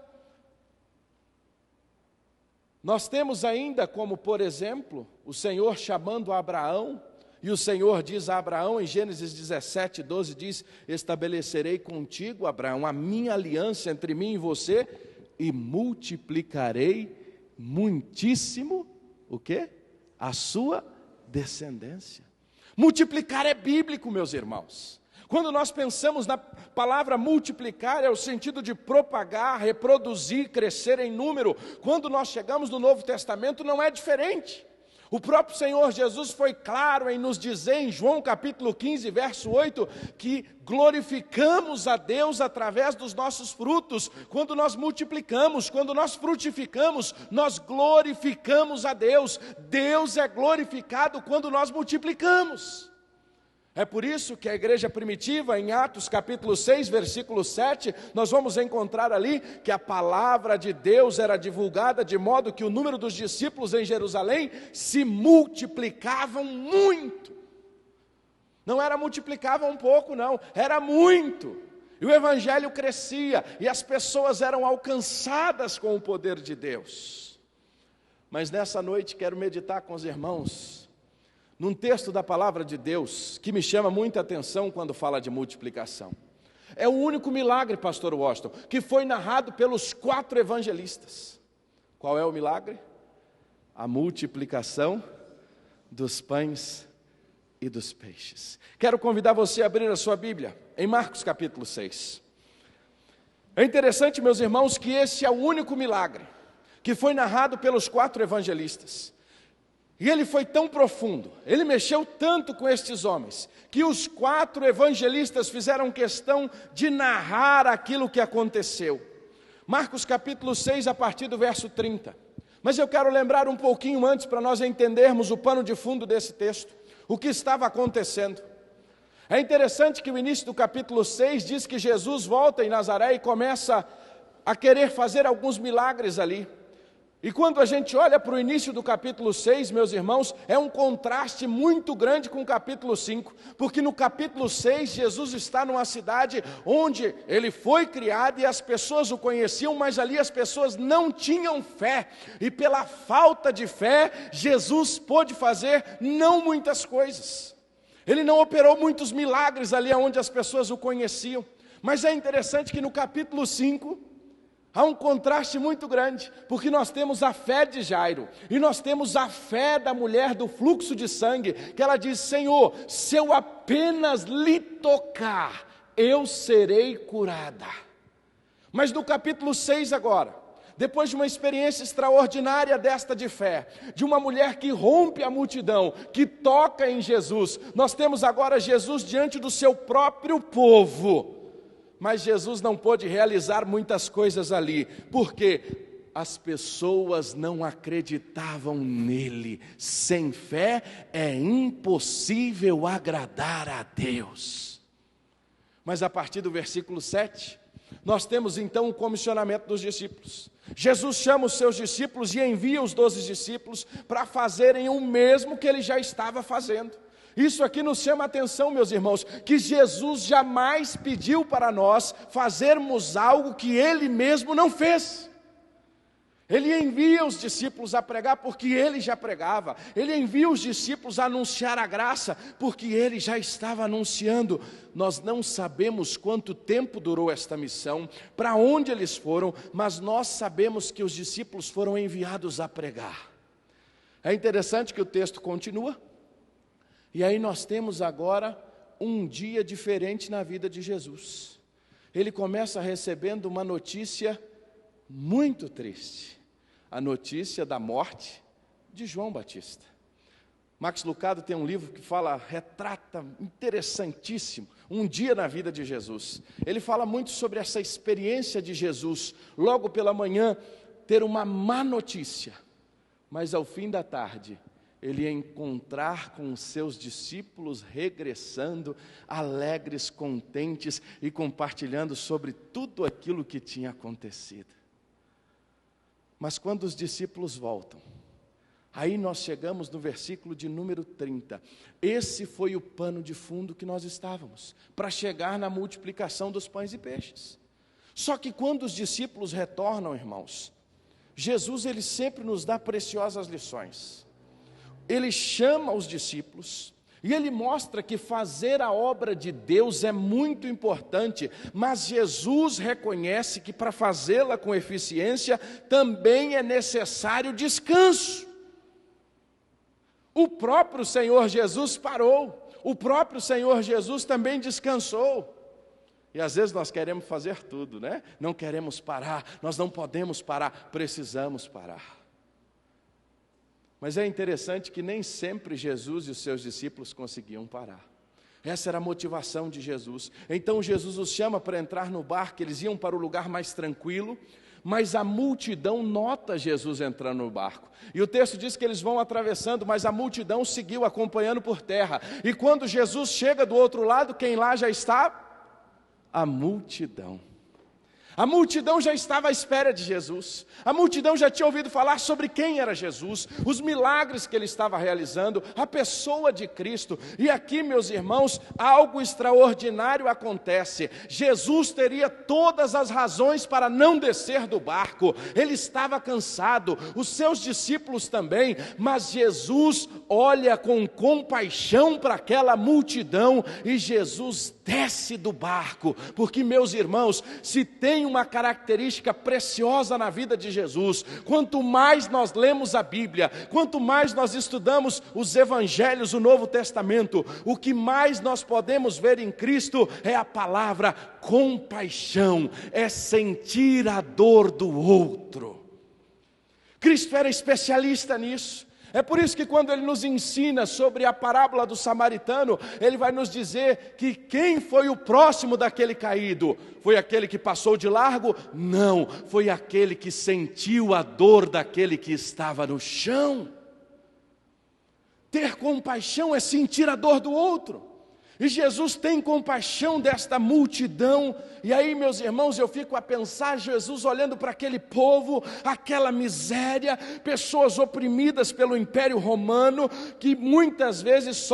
nós temos ainda como, por exemplo, o Senhor chamando Abraão, e o Senhor diz a Abraão em Gênesis 17, 12, diz: estabelecerei contigo, Abraão, a minha aliança entre mim e você, e multiplicarei muitíssimo, o quê? A sua descendência. Multiplicar é bíblico, meus irmãos. Quando nós pensamos na palavra multiplicar, é o sentido de propagar, reproduzir, crescer em número. Quando nós chegamos no Novo Testamento, não é diferente. O próprio Senhor Jesus foi claro em nos dizer, em João capítulo 15, verso 8, que glorificamos a Deus através dos nossos frutos. Quando nós multiplicamos, quando nós frutificamos, nós glorificamos a Deus. Deus é glorificado quando nós multiplicamos. É por isso que a igreja primitiva, em Atos capítulo 6, versículo 7, nós vamos encontrar ali que a palavra de Deus era divulgada de modo que o número dos discípulos em Jerusalém se multiplicavam muito. Não era multiplicava um pouco, não, era muito. E o evangelho crescia e as pessoas eram alcançadas com o poder de Deus. Mas nessa noite quero meditar com os irmãos num texto da palavra de Deus que me chama muita atenção quando fala de multiplicação. É o único milagre, pastor Washington, que foi narrado pelos 4 evangelistas. Qual é o milagre? A multiplicação dos pães e dos peixes. Quero convidar você a abrir a sua Bíblia em Marcos capítulo 6. É interessante, meus irmãos, que esse é o único milagre que foi narrado pelos 4 evangelistas. E ele foi tão profundo, ele mexeu tanto com estes homens, que os 4 evangelistas fizeram questão de narrar aquilo que aconteceu. Marcos capítulo 6, a partir do verso 30. Mas eu quero lembrar um pouquinho antes, para nós entendermos o pano de fundo desse texto, o que estava acontecendo. É interessante que o início do capítulo 6 diz que Jesus volta em Nazaré e começa a querer fazer alguns milagres ali. E quando a gente olha para o início do capítulo 6, meus irmãos, é um contraste muito grande com o capítulo 5, porque no capítulo 6, Jesus está numa cidade onde ele foi criado e as pessoas o conheciam, mas ali as pessoas não tinham fé, e pela falta de fé, Jesus pôde fazer não muitas coisas. Ele não operou muitos milagres ali onde as pessoas o conheciam, mas é interessante que no capítulo 5, há um contraste muito grande, porque nós temos a fé de Jairo, e nós temos a fé da mulher do fluxo de sangue, que ela diz: Senhor, se eu apenas lhe tocar, eu serei curada. Mas no capítulo 6 agora, depois de uma experiência extraordinária desta de fé, de uma mulher que rompe a multidão, que toca em Jesus, nós temos agora Jesus diante do seu próprio povo. Mas Jesus não pôde realizar muitas coisas ali, porque as pessoas não acreditavam nele. Sem fé é impossível agradar a Deus. Mas a partir do versículo 7, nós temos então o comissionamento dos discípulos. Jesus chama os seus discípulos e envia os 12 discípulos para fazerem o mesmo que ele já estava fazendo. Isso aqui nos chama a atenção, meus irmãos, que Jesus jamais pediu para nós fazermos algo que ele mesmo não fez. Ele envia os discípulos a pregar porque ele já pregava. Ele envia os discípulos a anunciar a graça porque ele já estava anunciando. Nós não sabemos quanto tempo durou esta missão, para onde eles foram, mas nós sabemos que os discípulos foram enviados a pregar. É interessante que o texto continua. E aí nós temos agora um dia diferente na vida de Jesus. Ele começa recebendo uma notícia muito triste. A notícia da morte de João Batista. Max Lucado tem um livro que retrata interessantíssimo, um dia na vida de Jesus. Ele fala muito sobre essa experiência de Jesus, logo pela manhã, ter uma má notícia, mas ao fim da tarde, ele ia encontrar com os seus discípulos regressando, alegres, contentes e compartilhando sobre tudo aquilo que tinha acontecido. Mas quando os discípulos voltam, aí nós chegamos no versículo de número 30. Esse foi o pano de fundo que nós estávamos, para chegar na multiplicação dos pães e peixes. Só que quando os discípulos retornam, irmãos, Jesus ele sempre nos dá preciosas lições. Ele chama os discípulos e ele mostra que fazer a obra de Deus é muito importante, mas Jesus reconhece que para fazê-la com eficiência também é necessário descanso. O próprio Senhor Jesus parou, o próprio Senhor Jesus também descansou. E às vezes nós queremos fazer tudo, né? Não queremos parar, nós não podemos parar, precisamos parar. Mas é interessante que nem sempre Jesus e os seus discípulos conseguiam parar. Essa era a motivação de Jesus. Então Jesus os chama para entrar no barco, eles iam para o lugar mais tranquilo, mas a multidão nota Jesus entrando no barco. E o texto diz que eles vão atravessando, mas a multidão seguiu acompanhando por terra. E quando Jesus chega do outro lado, quem lá já está? A multidão. A multidão já estava à espera de Jesus. A multidão já tinha ouvido falar sobre quem era Jesus, os milagres que ele estava realizando, a pessoa de Cristo. E aqui, meus irmãos, algo extraordinário acontece. Jesus teria todas as razões para não descer do barco. Ele estava cansado, os seus discípulos também, mas Jesus olha com compaixão para aquela multidão e Jesus desce do barco, porque, meus irmãos, se tem uma característica preciosa na vida de Jesus, quanto mais nós lemos a Bíblia, quanto mais nós estudamos os Evangelhos, o Novo Testamento, o que mais nós podemos ver em Cristo é a palavra compaixão, é sentir a dor do outro. Cristo era especialista nisso. É por isso que quando ele nos ensina sobre a parábola do samaritano, ele vai nos dizer que quem foi o próximo daquele caído? Foi aquele que passou de largo? Não, foi aquele que sentiu a dor daquele que estava no chão. Ter compaixão é sentir a dor do outro. E Jesus tem compaixão desta multidão. E aí, meus irmãos, eu fico a pensar, Jesus olhando para aquele povo, aquela miséria, pessoas oprimidas pelo Império Romano, que muitas vezes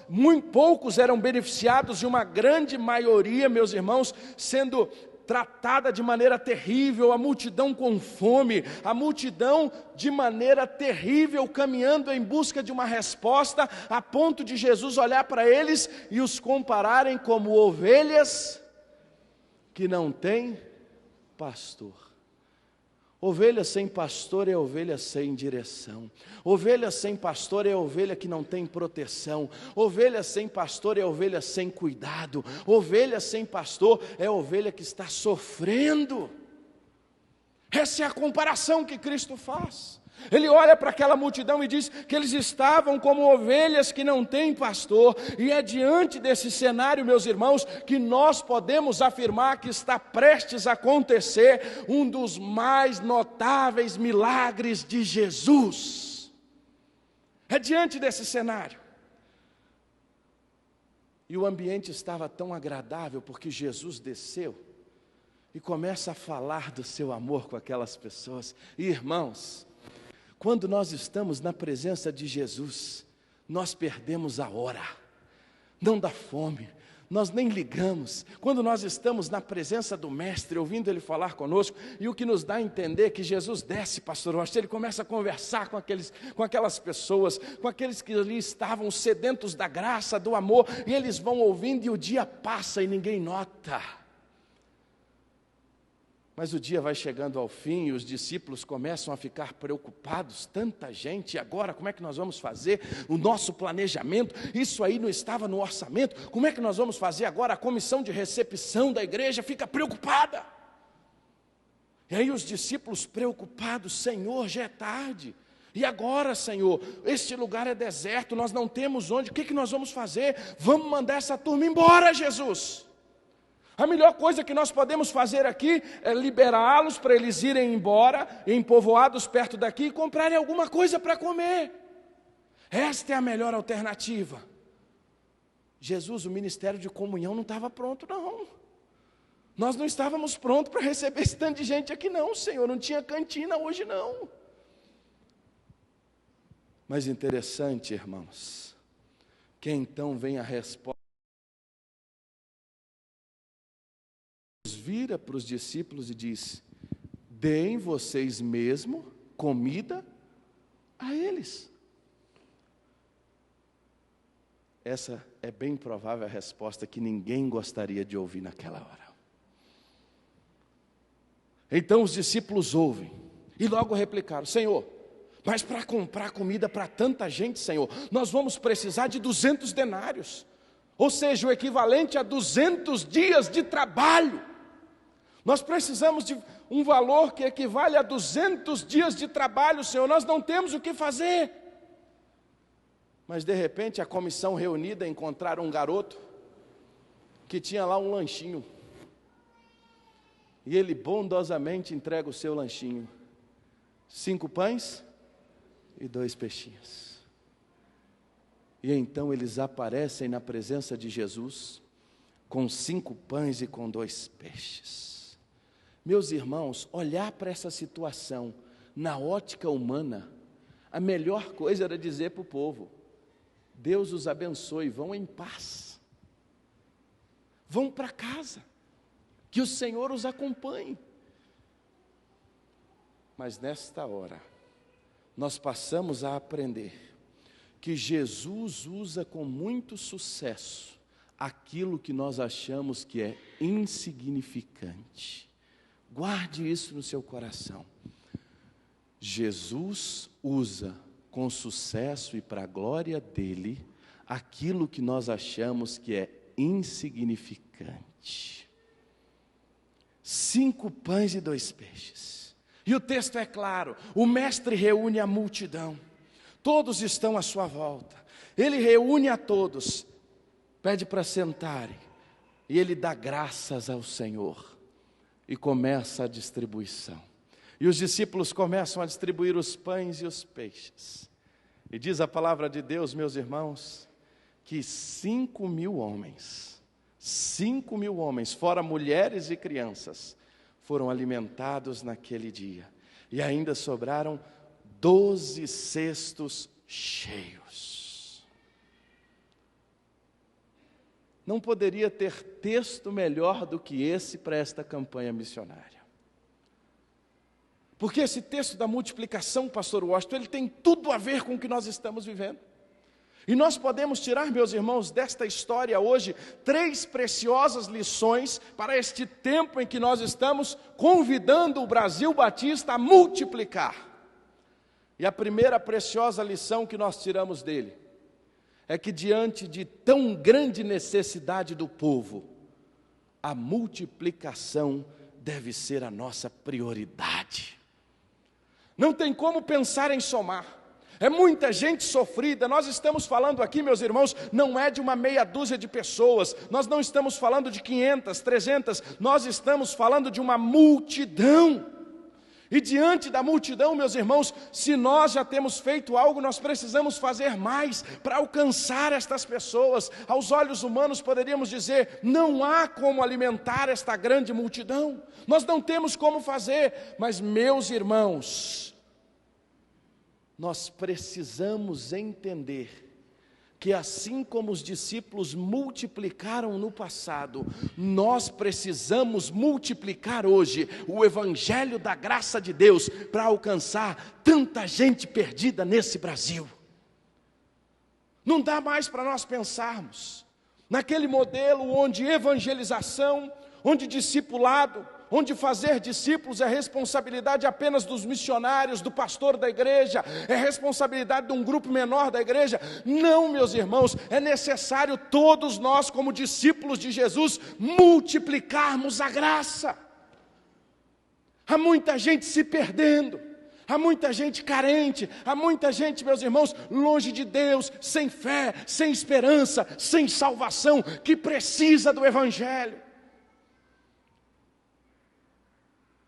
muito poucos eram beneficiados, e uma grande maioria, meus irmãos, sendo tratada de maneira terrível, a multidão com fome, a multidão de maneira terrível, caminhando em busca de uma resposta, a ponto de Jesus olhar para eles e os compararem como ovelhas que não têm pastor. Ovelha sem pastor é ovelha sem direção. Ovelha sem pastor é ovelha que não tem proteção. Ovelha sem pastor é ovelha sem cuidado. Ovelha sem pastor é ovelha que está sofrendo. Essa é a comparação que Cristo faz. Ele olha para aquela multidão e diz que eles estavam como ovelhas que não têm pastor, e é diante desse cenário, meus irmãos, que nós podemos afirmar que está prestes a acontecer um dos mais notáveis milagres de Jesus. É diante desse cenário. E o ambiente estava tão agradável porque Jesus desceu e começa a falar do seu amor com aquelas pessoas. E, irmãos, quando nós estamos na presença de Jesus, nós perdemos a hora, não dá fome, nós nem ligamos. Quando nós estamos na presença do Mestre, ouvindo Ele falar conosco, e o que nos dá a entender que Jesus desce, pastor Rocha, Ele começa a conversar com aquelas pessoas, com aqueles que ali estavam sedentos da graça, do amor, e eles vão ouvindo e o dia passa e ninguém nota. Mas o dia vai chegando ao fim e os discípulos começam a ficar preocupados. Tanta gente, e agora como é que nós vamos fazer? O nosso planejamento, isso aí não estava no orçamento. Como é que nós vamos fazer agora? A comissão de recepção da igreja fica preocupada. E aí os discípulos preocupados, Senhor, já é tarde. E agora, Senhor, este lugar é deserto, nós não temos onde, o que nós vamos fazer? Vamos mandar essa turma embora, Jesus. A melhor coisa que nós podemos fazer aqui é liberá-los para eles irem embora, em povoados perto daqui, e comprarem alguma coisa para comer. Esta é a melhor alternativa. Jesus, o ministério de comunhão não estava pronto, não. Nós não estávamos prontos para receber esse tanto de gente aqui, não, Senhor. Não tinha cantina hoje, não. Mas interessante, irmãos, que então vem a resposta. Vira para os discípulos e diz: deem vocês mesmo comida a eles. Essa é bem provável a resposta que ninguém gostaria de ouvir naquela hora. Então os discípulos ouvem e logo replicaram: Senhor, mas para comprar comida para tanta gente, Senhor, nós vamos precisar de 200 denários, ou seja, o equivalente a 200 dias de trabalho. Nós precisamos de um valor que equivale a 200 dias de trabalho, Senhor, nós não temos o que fazer. Mas de repente a comissão reunida encontraram um garoto que tinha lá um lanchinho. E ele bondosamente entrega o seu lanchinho. 5 pães e 2 peixinhos. E então eles aparecem na presença de Jesus com 5 pães e com 2 peixes. Meus irmãos, olhar para essa situação na ótica humana, a melhor coisa era dizer para o povo: Deus os abençoe, vão em paz. Vão para casa, que o Senhor os acompanhe. Mas nesta hora, nós passamos a aprender que Jesus usa com muito sucesso aquilo que nós achamos que é insignificante. Guarde isso no seu coração. Jesus usa com sucesso e para a glória dele aquilo que nós achamos que é insignificante. 5 pães e 2 peixes. E o texto é claro, o mestre reúne a multidão. Todos estão à sua volta. Ele reúne a todos, pede para sentarem, e ele dá graças ao Senhor, e começa a distribuição. E os discípulos começam a distribuir os pães e os peixes. E diz a palavra de Deus, meus irmãos, que 5.000 homens, fora mulheres e crianças, foram alimentados naquele dia. E ainda sobraram 12 cestos cheios. Não poderia ter texto melhor do que esse para esta campanha missionária. Porque esse texto da multiplicação, pastor Washington, ele tem tudo a ver com o que nós estamos vivendo. E nós podemos tirar, meus irmãos, desta história hoje, 3 preciosas lições para este tempo em que nós estamos convidando o Brasil Batista a multiplicar. E a primeira preciosa lição que nós tiramos dele é que diante de tão grande necessidade do povo, a multiplicação deve ser a nossa prioridade. Não tem como pensar em somar. É muita gente sofrida. Nós estamos falando aqui, meus irmãos, não é de uma meia dúzia de pessoas. Nós não estamos falando de 500, 300. Nós estamos falando de uma multidão. E diante da multidão, meus irmãos, se nós já temos feito algo, nós precisamos fazer mais para alcançar estas pessoas. Aos olhos humanos poderíamos dizer, não há como alimentar esta grande multidão. Nós não temos como fazer, mas meus irmãos, nós precisamos entender que assim como os discípulos multiplicaram no passado, nós precisamos multiplicar hoje o evangelho da graça de Deus para alcançar tanta gente perdida nesse Brasil. Não dá mais para nós pensarmos naquele modelo onde evangelização, onde discipulado, onde fazer discípulos é responsabilidade apenas dos missionários, do pastor da igreja, é responsabilidade de um grupo menor da igreja. Não, meus irmãos, é necessário todos nós, como discípulos de Jesus, multiplicarmos a graça. Há muita gente se perdendo, há muita gente carente, há muita gente, meus irmãos, longe de Deus, sem fé, sem esperança, sem salvação, que precisa do evangelho.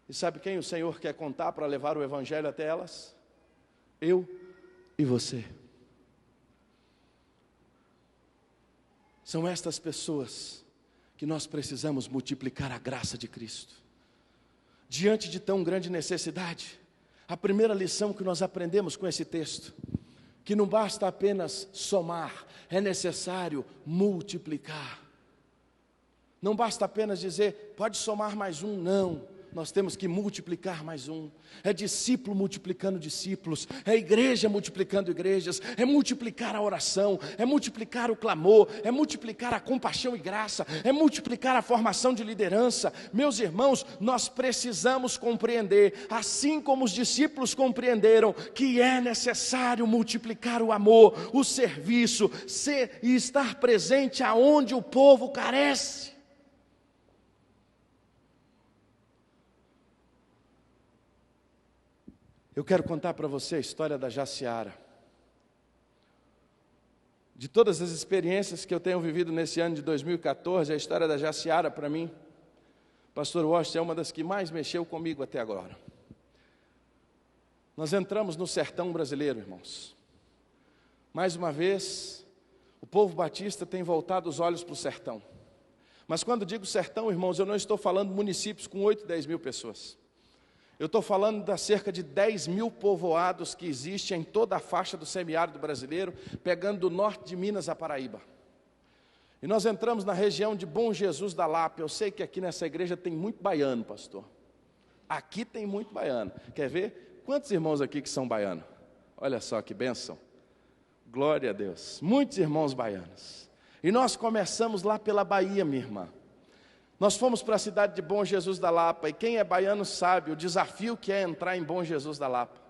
E sabe quem o Senhor quer contar para levar o evangelho até elas? Eu e você. São estas pessoas que nós precisamos multiplicar a graça de Cristo. Diante de tão grande necessidade, a primeira lição que nós aprendemos com esse texto, que não basta apenas somar, é necessário multiplicar. Não basta apenas dizer, pode somar mais um, não. Nós temos que multiplicar mais um. É discípulo multiplicando discípulos, é igreja multiplicando igrejas, é multiplicar a oração, é multiplicar o clamor, é multiplicar a compaixão e graça, é multiplicar a formação de liderança. Meus irmãos, nós precisamos compreender, assim como os discípulos compreenderam, que é necessário multiplicar o amor, o serviço, ser e estar presente aonde o povo carece. Eu quero contar para você a história da Jaciara. De todas as experiências que eu tenho vivido nesse ano de 2014, a história da Jaciara para mim Pastor Washington é uma das que mais mexeu comigo até agora. Nós entramos no sertão brasileiro, irmãos. Mais uma vez, o povo batista tem voltado os olhos para o sertão. Mas quando digo sertão, irmãos, eu não estou falando de municípios com 8, 10 mil pessoas. Eu estou falando das cerca de 10 mil povoados que existem em toda a faixa do semiárido brasileiro, pegando do norte de Minas a Paraíba. E nós entramos na região de Bom Jesus da Lapa. Eu sei que aqui nessa igreja tem muito baiano, pastor. Aqui tem muito baiano. Quer ver? Quantos irmãos aqui que são baianos? Olha só que bênção. Glória a Deus. Muitos irmãos baianos. E nós começamos lá pela Bahia, minha irmã. Nós fomos para a cidade de Bom Jesus da Lapa. E quem é baiano sabe o desafio que é entrar em Bom Jesus da Lapa.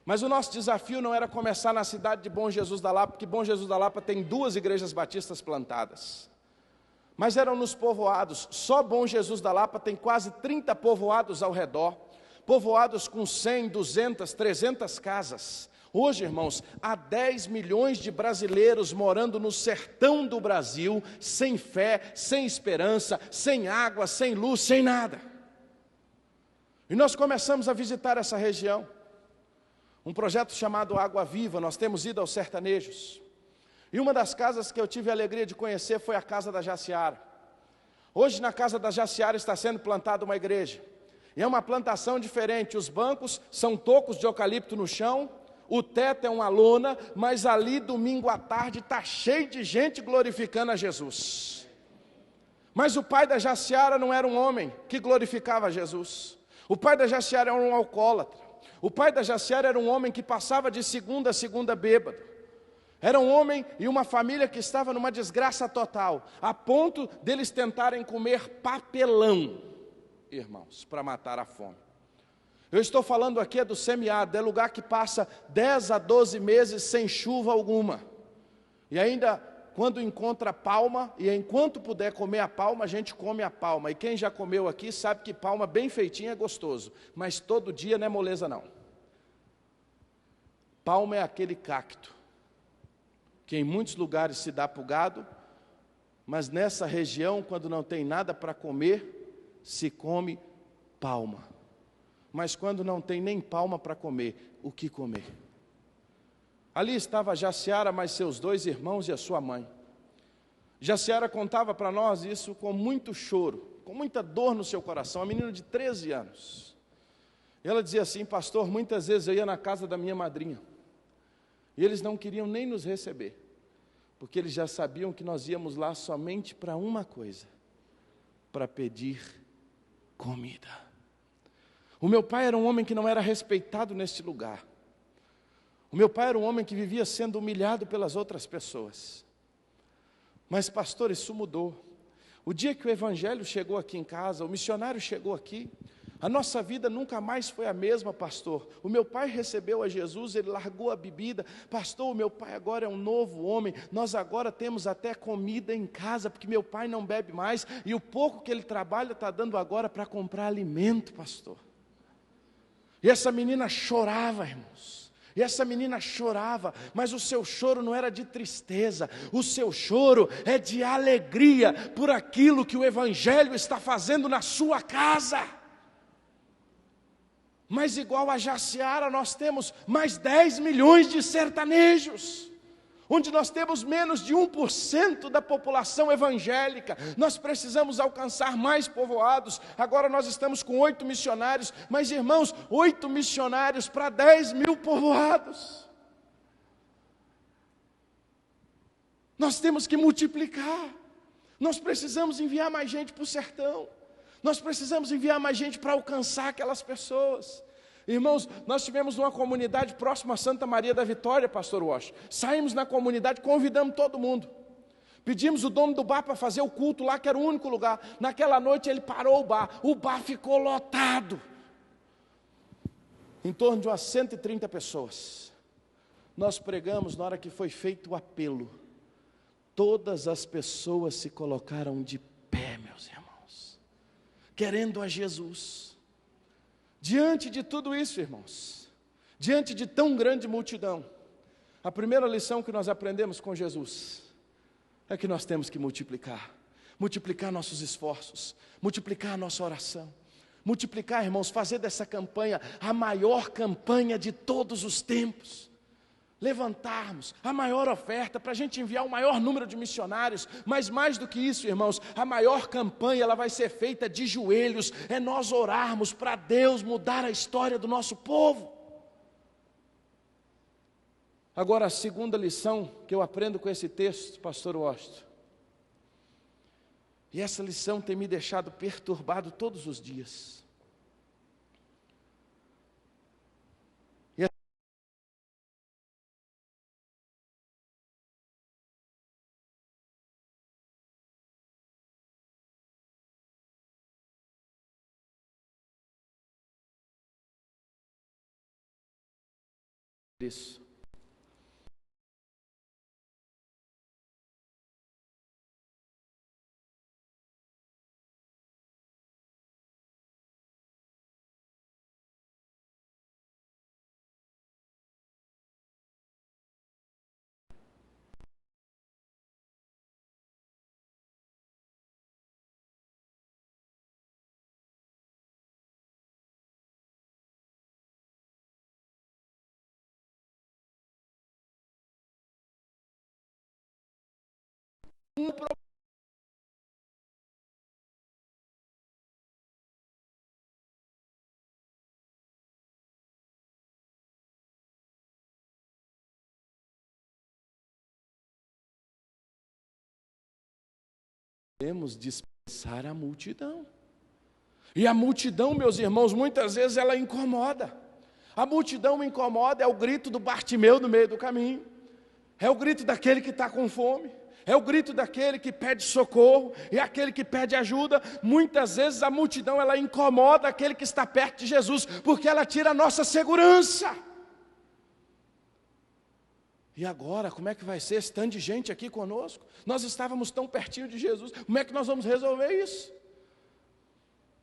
Mas o nosso desafio não era começar na cidade de Bom Jesus da Lapa, porque Bom Jesus da Lapa tem 2 igrejas batistas plantadas. Mas eram nos povoados. Só Bom Jesus da Lapa tem quase 30 povoados ao redor. Povoados com 100, 200, 300 casas. Hoje, irmãos, há 10 milhões de brasileiros morando no sertão do Brasil, sem fé, sem esperança, sem água, sem luz, sem nada. E nós começamos a visitar essa região. Um projeto chamado Água Viva, nós temos ido aos sertanejos. E uma das casas que eu tive a alegria de conhecer foi a casa da Jaciara. Hoje na casa da Jaciara está sendo plantada uma igreja. E é uma plantação diferente, os bancos são tocos de eucalipto no chão, o teto é uma lona, mas ali domingo à tarde está cheio de gente glorificando a Jesus. Mas o pai da Jaciara não era um homem que glorificava a Jesus. O pai da Jaciara era um alcoólatra. O pai da Jaciara era um homem que passava de segunda a segunda bêbado. Era um homem e uma família que estava numa desgraça total, a ponto deles tentarem comer papelão, irmãos, para matar a fome. Eu estou falando aqui do semiárido, é lugar que passa 10 a 12 meses sem chuva alguma. E ainda, quando encontra palma, e enquanto puder comer a palma, a gente come a palma. E quem já comeu aqui sabe que palma bem feitinha é gostoso, mas todo dia não é moleza não. Palma é aquele cacto, que em muitos lugares se dá para o gado, mas nessa região, quando não tem nada para comer, se come palma. Mas quando não tem nem palma para comer, o que comer? Ali estava Jaciara, mais seus 2 irmãos e a sua mãe. Jaciara contava para nós isso com muito choro, com muita dor no seu coração, uma menina de 13 anos. E ela dizia assim: pastor, muitas vezes eu ia na casa da minha madrinha, e eles não queriam nem nos receber, porque eles já sabiam que nós íamos lá somente para uma coisa, para pedir comida. O meu pai era um homem que não era respeitado neste lugar. O meu pai era um homem que vivia sendo humilhado pelas outras pessoas. Mas, pastor, isso mudou. O dia que o evangelho chegou aqui em casa, o missionário chegou aqui, a nossa vida nunca mais foi a mesma, pastor. O meu pai recebeu a Jesus, ele largou a bebida. Pastor, o meu pai agora é um novo homem. Nós agora temos até comida em casa, porque meu pai não bebe mais. E o pouco que ele trabalha está dando agora para comprar alimento, pastor. E essa menina chorava, irmãos. E essa menina chorava, mas o seu choro não era de tristeza. O seu choro é de alegria por aquilo que o evangelho está fazendo na sua casa. Mas igual a Jaciara, nós temos mais 10 milhões de sertanejos, onde nós temos menos de 1% da população evangélica. Nós precisamos alcançar mais povoados. Agora nós estamos com 8 missionários, mas irmãos, 8 missionários para 10 mil povoados. Nós temos que multiplicar. Nós precisamos enviar mais gente para o sertão. Nós precisamos enviar mais gente para alcançar aquelas pessoas. Irmãos, nós tivemos uma comunidade próxima a Santa Maria da Vitória, pastor Washington. Saímos na comunidade, convidamos todo mundo. Pedimos o dono do bar para fazer o culto lá, que era o único lugar. Naquela noite ele parou o bar ficou lotado. Em torno de umas 130 pessoas. Nós pregamos, na hora que foi feito o apelo, todas as pessoas se colocaram de pé, meus irmãos, querendo a Jesus. Diante de tudo isso, irmãos, diante de tão grande multidão, a primeira lição que nós aprendemos com Jesus é que nós temos que multiplicar. multiplicar nossos esforços, multiplicar a nossa oração, multiplicar, irmãos, fazer dessa campanha a maior campanha de todos os tempos. Levantarmos a maior oferta para a gente enviar o maior número de missionários, mas mais do que isso, irmãos, a maior campanha ela vai ser feita de joelhos, é nós orarmos para Deus mudar a história do nosso povo. Agora, a segunda lição que eu aprendo com esse texto, pastor Washington, e essa lição tem me deixado perturbado todos os dias. Isso. Podemos dispensar a multidão. E a multidão, meus irmãos, muitas vezes ela incomoda. A multidão incomoda, é o grito do Bartimeu no meio do caminho. É o grito daquele que está com fome. É o grito daquele que pede socorro. É aquele que pede ajuda. Muitas vezes a multidão ela incomoda aquele que está perto de Jesus, porque ela tira a nossa segurança. E agora, como é que vai ser esse tanto de gente aqui conosco? Nós estávamos tão pertinho de Jesus, como é que nós vamos resolver isso?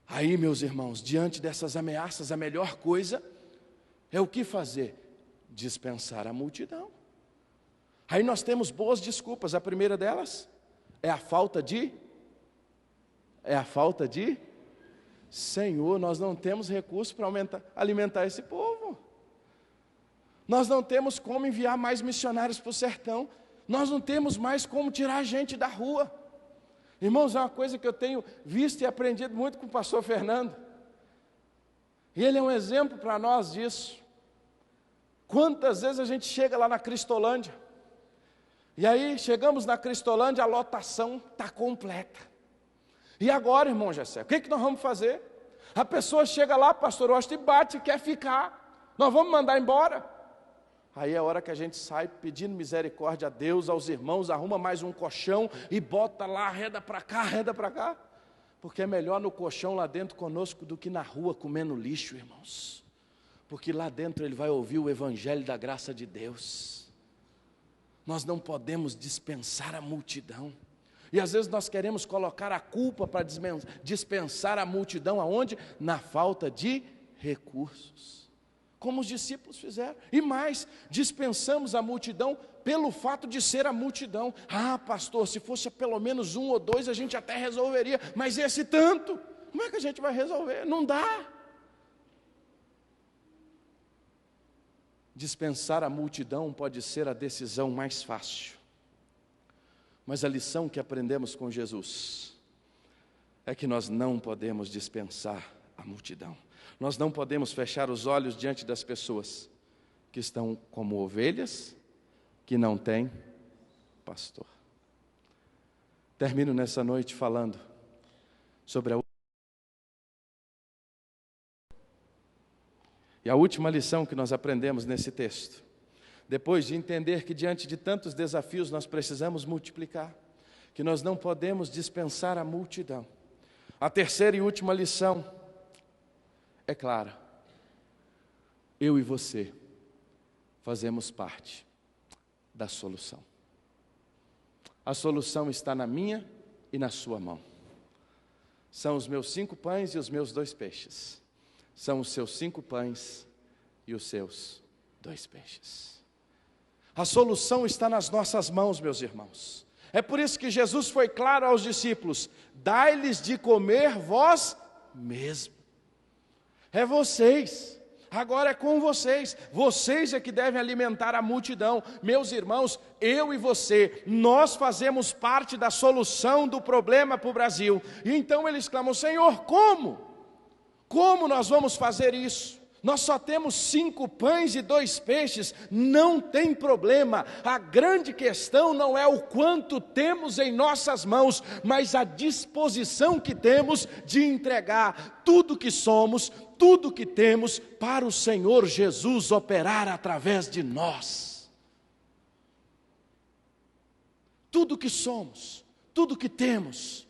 Aí, meus irmãos, diante dessas ameaças, a melhor coisa é o que fazer? Dispensar a multidão. Aí nós temos boas desculpas, a primeira delas é a falta de Senhor, nós não temos recursos para alimentar esse povo. Nós não temos como enviar mais missionários para o sertão. Nós não temos mais como tirar a gente da rua. Irmãos, é uma coisa que eu tenho visto e aprendido muito com o pastor Fernando. E ele é um exemplo para nós disso. Quantas vezes a gente chega lá na Cristolândia, e aí chegamos na Cristolândia, a lotação está completa. E agora, irmão Jessé, o que nós vamos fazer? A pessoa chega lá, pastor Washington, e bate e quer ficar. Nós vamos mandar embora? Aí é a hora que a gente sai pedindo misericórdia a Deus, aos irmãos, arruma mais um colchão e bota lá, arreda para cá. Porque é melhor no colchão lá dentro conosco do que na rua comendo lixo, irmãos. Porque lá dentro ele vai ouvir o evangelho da graça de Deus. Nós não podemos dispensar a multidão. E às vezes nós queremos colocar a culpa para dispensar a multidão aonde? Na falta de recursos. Como os discípulos fizeram. E mais, dispensamos a multidão pelo fato de ser a multidão. Ah, pastor, se fosse pelo menos um ou dois a gente até resolveria. Mas esse tanto, como é que a gente vai resolver? Não dá. Dispensar a multidão pode ser a decisão mais fácil. Mas a lição que aprendemos com Jesus é que nós não podemos dispensar a multidão. Nós não podemos fechar os olhos diante das pessoas que estão como ovelhas, que não têm pastor. Termino nessa noite falando sobre a última lição que nós aprendemos nesse texto. Depois de entender que diante de tantos desafios nós precisamos multiplicar, que nós não podemos dispensar a multidão. A terceira e última lição é clara. Eu e você fazemos parte da solução. A solução está na minha e na sua mão. São os meus 5 pães e os meus 2 peixes. São os seus 5 pães e os seus 2 peixes. A solução está nas nossas mãos, meus irmãos. É por isso que Jesus foi claro aos discípulos: dai-lhes de comer vós mesmo. É vocês, agora é com vocês. Vocês é que devem alimentar a multidão. Meus irmãos, eu e você, nós fazemos parte da solução do problema para o Brasil. E então eles clamam: Senhor, como? Como nós vamos fazer isso? Nós só temos 5 pães e 2 peixes, não tem problema. A grande questão não é o quanto temos em nossas mãos, mas a disposição que temos de entregar tudo que somos, tudo que temos, para o Senhor Jesus operar através de nós. Tudo que somos, tudo que temos,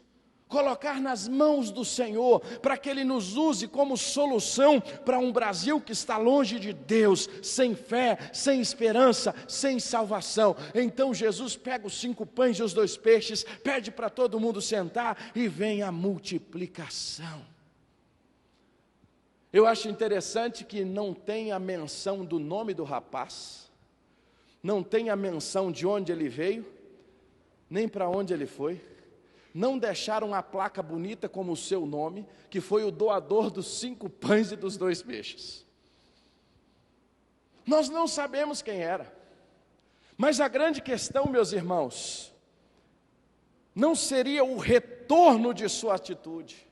colocar nas mãos do Senhor, para que Ele nos use como solução para um Brasil que está longe de Deus, sem fé, sem esperança, sem salvação. Então Jesus pega os 5 pães e os 2 peixes, pede para todo mundo sentar e vem a multiplicação. Eu acho interessante que não tem a menção do nome do rapaz, não tem a menção de onde ele veio, nem para onde ele foi. Não deixaram a placa bonita como o seu nome, que foi o doador dos 5 pães e dos 2 peixes. Nós não sabemos quem era. Mas a grande questão, meus irmãos, não seria o retorno de sua atitude.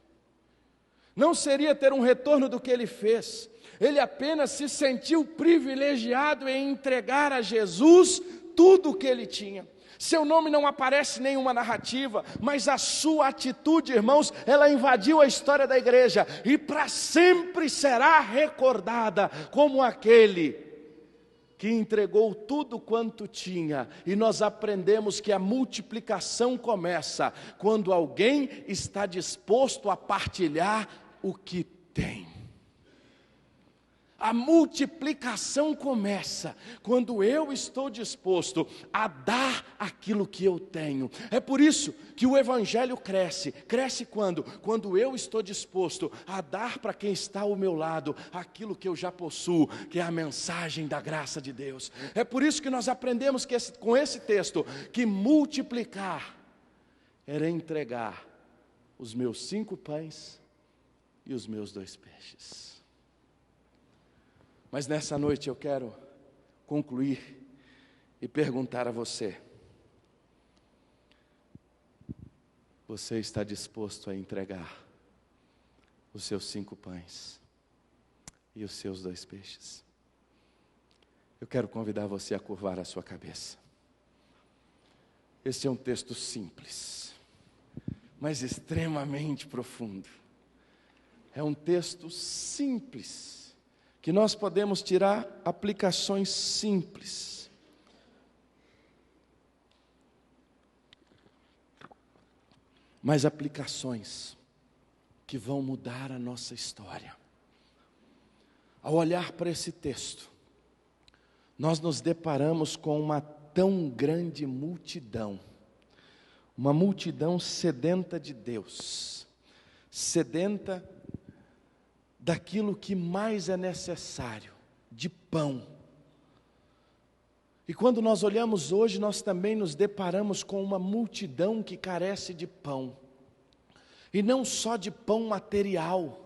Não seria ter um retorno do que ele fez. Ele apenas se sentiu privilegiado em entregar a Jesus tudo o que ele tinha. Seu nome não aparece em nenhuma narrativa, mas a sua atitude, irmãos, ela invadiu a história da igreja e para sempre será recordada como aquele que entregou tudo quanto tinha. E nós aprendemos que a multiplicação começa quando alguém está disposto a partilhar o que tem. A multiplicação começa quando eu estou disposto a dar aquilo que eu tenho. É por isso que o Evangelho cresce. Cresce quando? Quando eu estou disposto a dar para quem está ao meu lado aquilo que eu já possuo, que é a mensagem da graça de Deus. É por isso que nós aprendemos com esse texto que multiplicar era entregar os meus 5 pães e os meus 2 peixes. Mas nessa noite eu quero concluir e perguntar a você: você está disposto a entregar os seus 5 pães e os seus 2 peixes? Eu quero convidar você a curvar a sua cabeça. Este é um texto simples, mas extremamente profundo. É um texto simples, que nós podemos tirar aplicações simples. Mas aplicações que vão mudar a nossa história. Ao olhar para esse texto, nós nos deparamos com uma tão grande multidão, uma multidão sedenta de Deus, sedenta daquilo que mais é necessário, de pão. E quando nós olhamos hoje, nós também nos deparamos com uma multidão que carece de pão. E não só de pão material,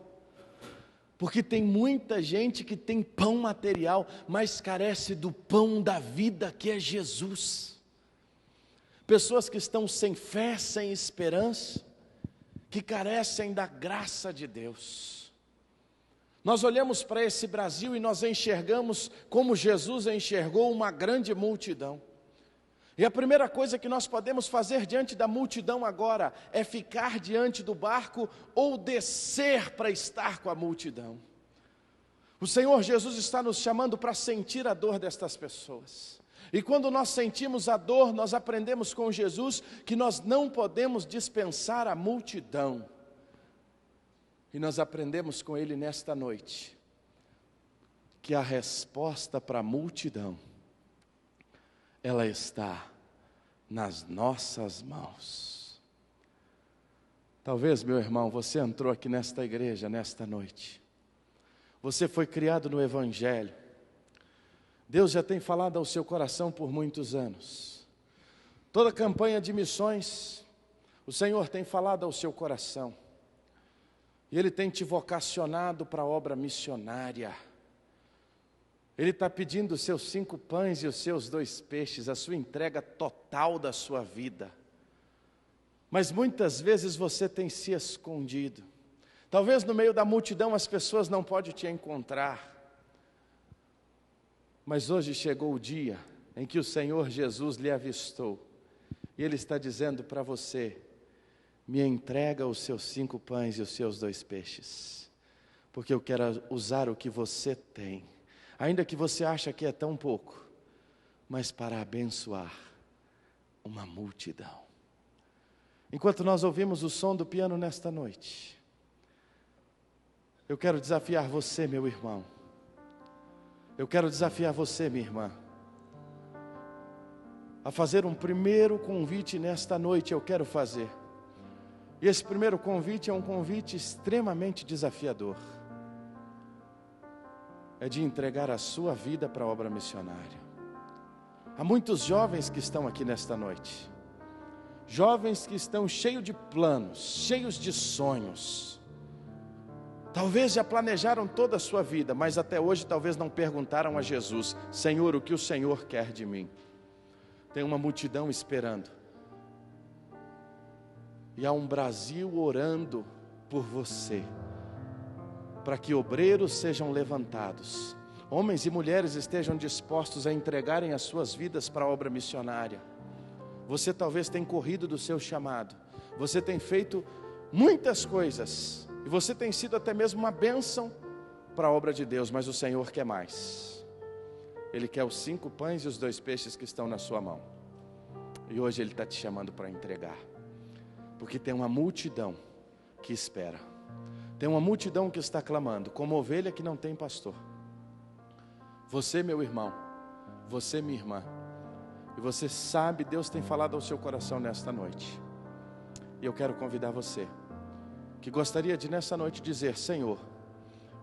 porque tem muita gente que tem pão material, mas carece do pão da vida, que é Jesus. Pessoas que estão sem fé, sem esperança, que carecem da graça de Deus. Nós olhamos para esse Brasil e nós enxergamos como Jesus enxergou uma grande multidão. E a primeira coisa que nós podemos fazer diante da multidão agora é ficar diante do barco ou descer para estar com a multidão. O Senhor Jesus está nos chamando para sentir a dor destas pessoas. E quando nós sentimos a dor, nós aprendemos com Jesus que nós não podemos dispensar a multidão. E nós aprendemos com Ele nesta noite que a resposta para a multidão, ela está nas nossas mãos. Talvez, meu irmão, você entrou aqui nesta igreja, nesta noite. Você foi criado no Evangelho. Deus já tem falado ao seu coração por muitos anos. Toda campanha de missões, o Senhor tem falado ao seu coração. E Ele tem te vocacionado para a obra missionária. Ele está pedindo os seus 5 pães e os seus 2 peixes, a sua entrega total da sua vida. Mas muitas vezes você tem se escondido. Talvez no meio da multidão as pessoas não podem te encontrar. Mas hoje chegou o dia em que o Senhor Jesus lhe avistou. E Ele está dizendo para você: me entrega os seus 5 pães e os seus 2 peixes. Porque eu quero usar o que você tem. Ainda que você acha que é tão pouco. Mas para abençoar uma multidão. Enquanto nós ouvimos o som do piano nesta noite, eu quero desafiar você, meu irmão. Eu quero desafiar você, minha irmã, a fazer um primeiro convite nesta noite. Eu quero fazer. E esse primeiro convite é um convite extremamente desafiador. É de entregar a sua vida para a obra missionária. Há muitos jovens que estão aqui nesta noite. Jovens que estão cheios de planos, cheios de sonhos. Talvez já planejaram toda a sua vida, mas até hoje talvez não perguntaram a Jesus: Senhor, o que o Senhor quer de mim? Tem uma multidão esperando. E há um Brasil orando por você, para que obreiros sejam levantados, homens e mulheres estejam dispostos a entregarem as suas vidas para a obra missionária. Você talvez tenha corrido do seu chamado, você tem feito muitas coisas, e você tem sido até mesmo uma bênção para a obra de Deus, mas o Senhor quer mais. Ele quer os 5 pães e os 2 peixes que estão na sua mão. E hoje Ele está te chamando para entregar. Porque tem uma multidão que espera. Tem uma multidão que está clamando, como ovelha que não tem pastor. Você, meu irmão, você, minha irmã, e você sabe, Deus tem falado ao seu coração nesta noite. E eu quero convidar você, que gostaria de nessa noite dizer: Senhor,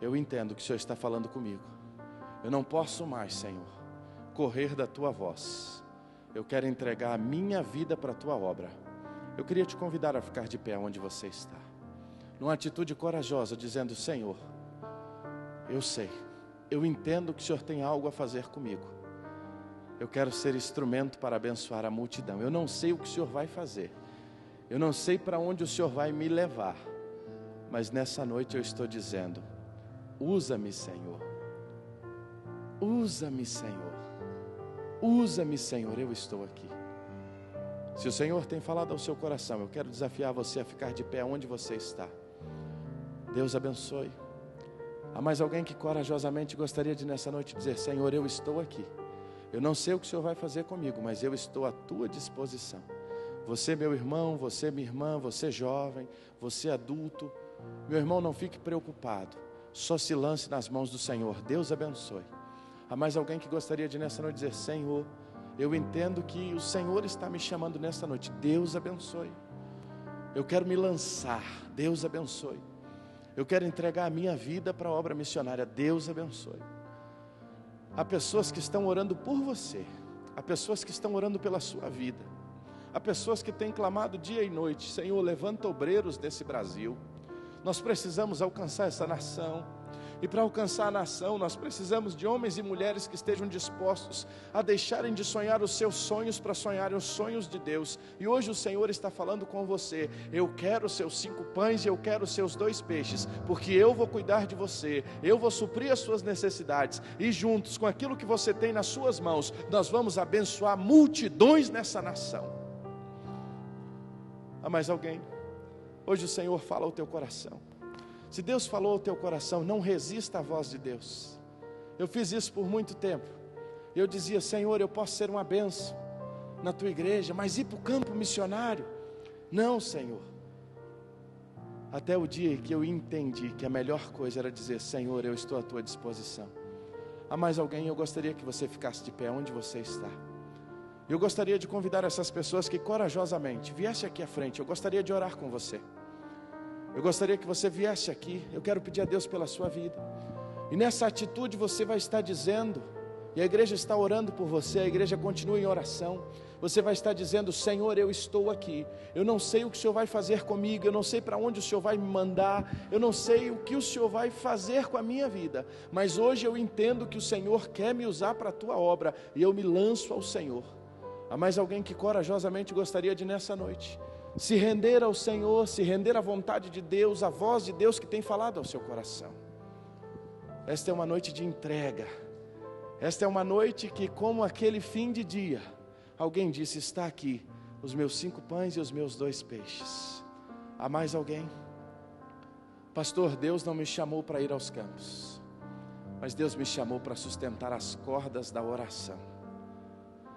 eu entendo que o Senhor está falando comigo. Eu não posso mais, Senhor, correr da Tua voz. Eu quero entregar a minha vida para a Tua obra. Eu queria te convidar a ficar de pé onde você está, numa atitude corajosa, dizendo: Senhor, eu sei, eu entendo que o Senhor tem algo a fazer comigo. Eu quero ser instrumento para abençoar a multidão. Eu não sei o que o Senhor vai fazer, eu não sei para onde o Senhor vai me levar, mas nessa noite eu estou dizendo: usa-me, Senhor. Usa-me, Senhor. Usa-me, Senhor, eu estou aqui. Se o Senhor tem falado ao seu coração, eu quero desafiar você a ficar de pé onde você está. Deus abençoe. Há mais alguém que corajosamente gostaria de nessa noite dizer: Senhor, eu estou aqui. Eu não sei o que o Senhor vai fazer comigo, mas eu estou à Tua disposição. Você, meu irmão, você, minha irmã, você jovem, você adulto, meu irmão, não fique preocupado. Só se lance nas mãos do Senhor. Deus abençoe. Há mais alguém que gostaria de nessa noite dizer: Senhor, eu entendo que o Senhor está me chamando nesta noite. Deus abençoe. Eu quero me lançar. Deus abençoe. Eu quero entregar a minha vida para a obra missionária. Deus abençoe. Há pessoas que estão orando por você. Há pessoas que estão orando pela sua vida. Há pessoas que têm clamado dia e noite: Senhor, levanta obreiros desse Brasil. Nós precisamos alcançar essa nação. E para alcançar a nação, nós precisamos de homens e mulheres que estejam dispostos a deixarem de sonhar os seus sonhos para sonharem os sonhos de Deus. E hoje o Senhor está falando com você: eu quero os seus 5 pães e eu quero os seus 2 peixes, porque eu vou cuidar de você, eu vou suprir as suas necessidades, e juntos, com aquilo que você tem nas suas mãos, nós vamos abençoar multidões nessa nação. Há mais alguém? Hoje o Senhor fala ao teu coração. Se Deus falou ao teu coração, não resista à voz de Deus. Eu fiz isso por muito tempo. Eu dizia: Senhor, eu posso ser uma bênção na tua igreja, mas ir para o campo missionário? Não, Senhor. Até o dia que eu entendi que a melhor coisa era dizer: Senhor, eu estou à tua disposição. Há mais alguém? Eu gostaria que você ficasse de pé onde você está. Eu gostaria de convidar essas pessoas que corajosamente viesse aqui à frente. Eu gostaria de orar com você. Eu gostaria que você viesse aqui. Eu quero pedir a Deus pela sua vida. E nessa atitude você vai estar dizendo: E a igreja está orando por você, a igreja continua em oração. Você vai estar dizendo: Senhor, eu estou aqui, eu não sei o que o Senhor vai fazer comigo, eu não sei para onde o Senhor vai me mandar, eu não sei o que o Senhor vai fazer com a minha vida, mas hoje eu entendo que o Senhor quer me usar para a tua obra, e eu me lanço ao Senhor. Há mais alguém que corajosamente gostaria de, nessa noite, se render ao Senhor, se render à vontade de Deus, à voz de Deus que tem falado ao seu coração? Esta é uma noite de entrega, esta é uma noite que, como aquele fim de dia, alguém disse: está aqui os meus 5 pães e os meus 2 peixes. Há mais alguém? Pastor, Deus não me chamou para ir aos campos, mas Deus me chamou para sustentar as cordas da oração.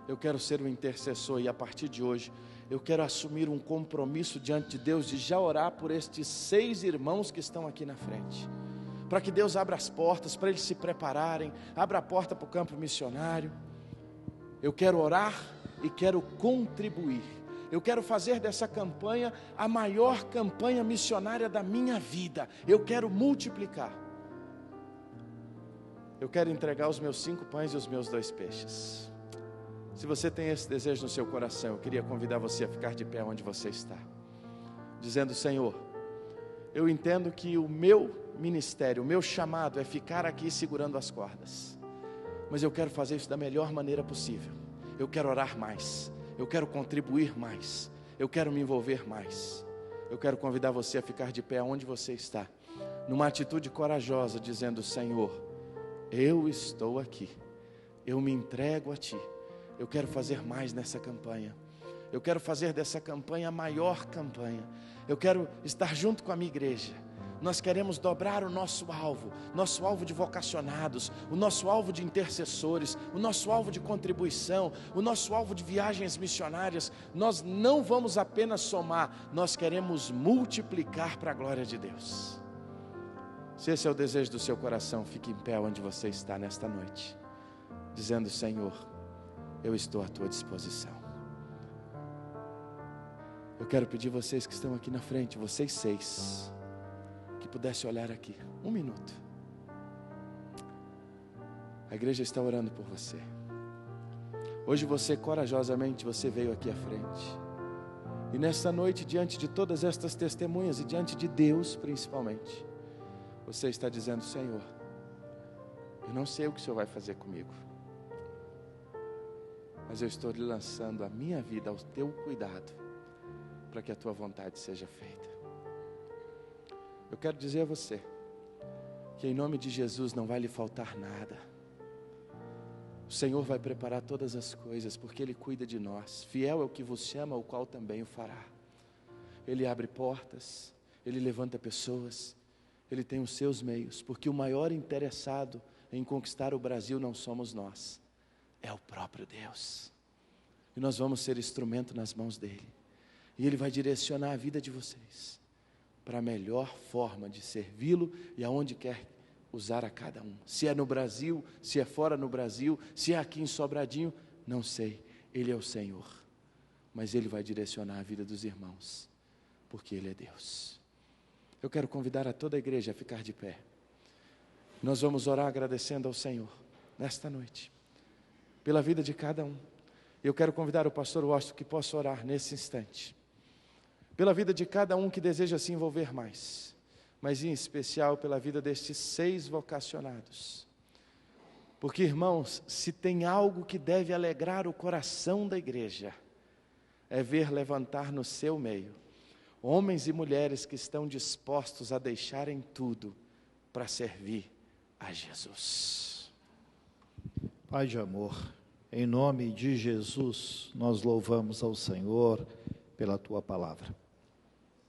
Eu quero ser um intercessor, e a partir de hoje eu quero assumir um compromisso diante de Deus de já orar por estes 6 irmãos que estão aqui na frente, para que Deus abra as portas, para eles se prepararem, abra a porta para o campo missionário. Eu quero orar e quero contribuir. Eu quero fazer dessa campanha a maior campanha missionária da minha vida. Eu quero multiplicar. Eu quero entregar os meus 5 pães e os meus 2 peixes. Se você tem esse desejo no seu coração, eu queria convidar você a ficar de pé onde você está, dizendo: Senhor, eu entendo que o meu ministério, o meu chamado é ficar aqui segurando as cordas, mas eu quero fazer isso da melhor maneira possível. Eu quero orar mais, eu quero contribuir mais, eu quero me envolver mais. Eu quero convidar você a ficar de pé onde você está, numa atitude corajosa, dizendo: Senhor, eu estou aqui, eu me entrego a Ti, eu quero fazer mais nessa campanha, eu quero fazer dessa campanha a maior campanha, eu quero estar junto com a minha igreja. Nós queremos dobrar o nosso alvo de vocacionados, o nosso alvo de intercessores, o nosso alvo de contribuição, o nosso alvo de viagens missionárias. Nós não vamos apenas somar, nós queremos multiplicar para a glória de Deus. Se esse é o desejo do seu coração, fique em pé onde você está nesta noite, dizendo: Senhor, eu estou à tua disposição. Eu quero pedir vocês que estão aqui na frente, vocês 6, que pudesse olhar aqui, 1 minuto. A igreja está orando por você. Hoje você, corajosamente, você veio aqui à frente. E nesta noite, diante de todas estas testemunhas e diante de Deus principalmente, você está dizendo: Senhor, eu não sei o que o Senhor vai fazer comigo, mas eu estou lhe lançando a minha vida ao teu cuidado, para que a tua vontade seja feita. Eu quero dizer a você que em nome de Jesus não vai lhe faltar nada. O Senhor vai preparar todas as coisas, porque Ele cuida de nós. Fiel é o que vos chama, o qual também o fará. Ele abre portas, Ele levanta pessoas, Ele tem os seus meios, porque o maior interessado em conquistar o Brasil não somos nós, é o próprio Deus. E nós vamos ser instrumento nas mãos dEle, e Ele vai direcionar a vida de vocês para a melhor forma de servi-lo e aonde quer usar a cada um. Se é no Brasil, se é fora no Brasil, se é aqui em Sobradinho, não sei. Ele é o Senhor, mas Ele vai direcionar a vida dos irmãos, porque Ele é Deus. Eu quero convidar a toda a igreja a ficar de pé. Nós vamos orar agradecendo ao Senhor nesta noite pela vida de cada um. Eu quero convidar o pastor Washington que possa orar nesse instante pela vida de cada um que deseja se envolver mais, mas em especial pela vida destes 6 vocacionados. Porque, irmãos, se tem algo que deve alegrar o coração da igreja, é ver levantar no seu meio homens e mulheres que estão dispostos a deixarem tudo para servir a Jesus. Pai de amor, em nome de Jesus, nós louvamos ao Senhor pela Tua palavra.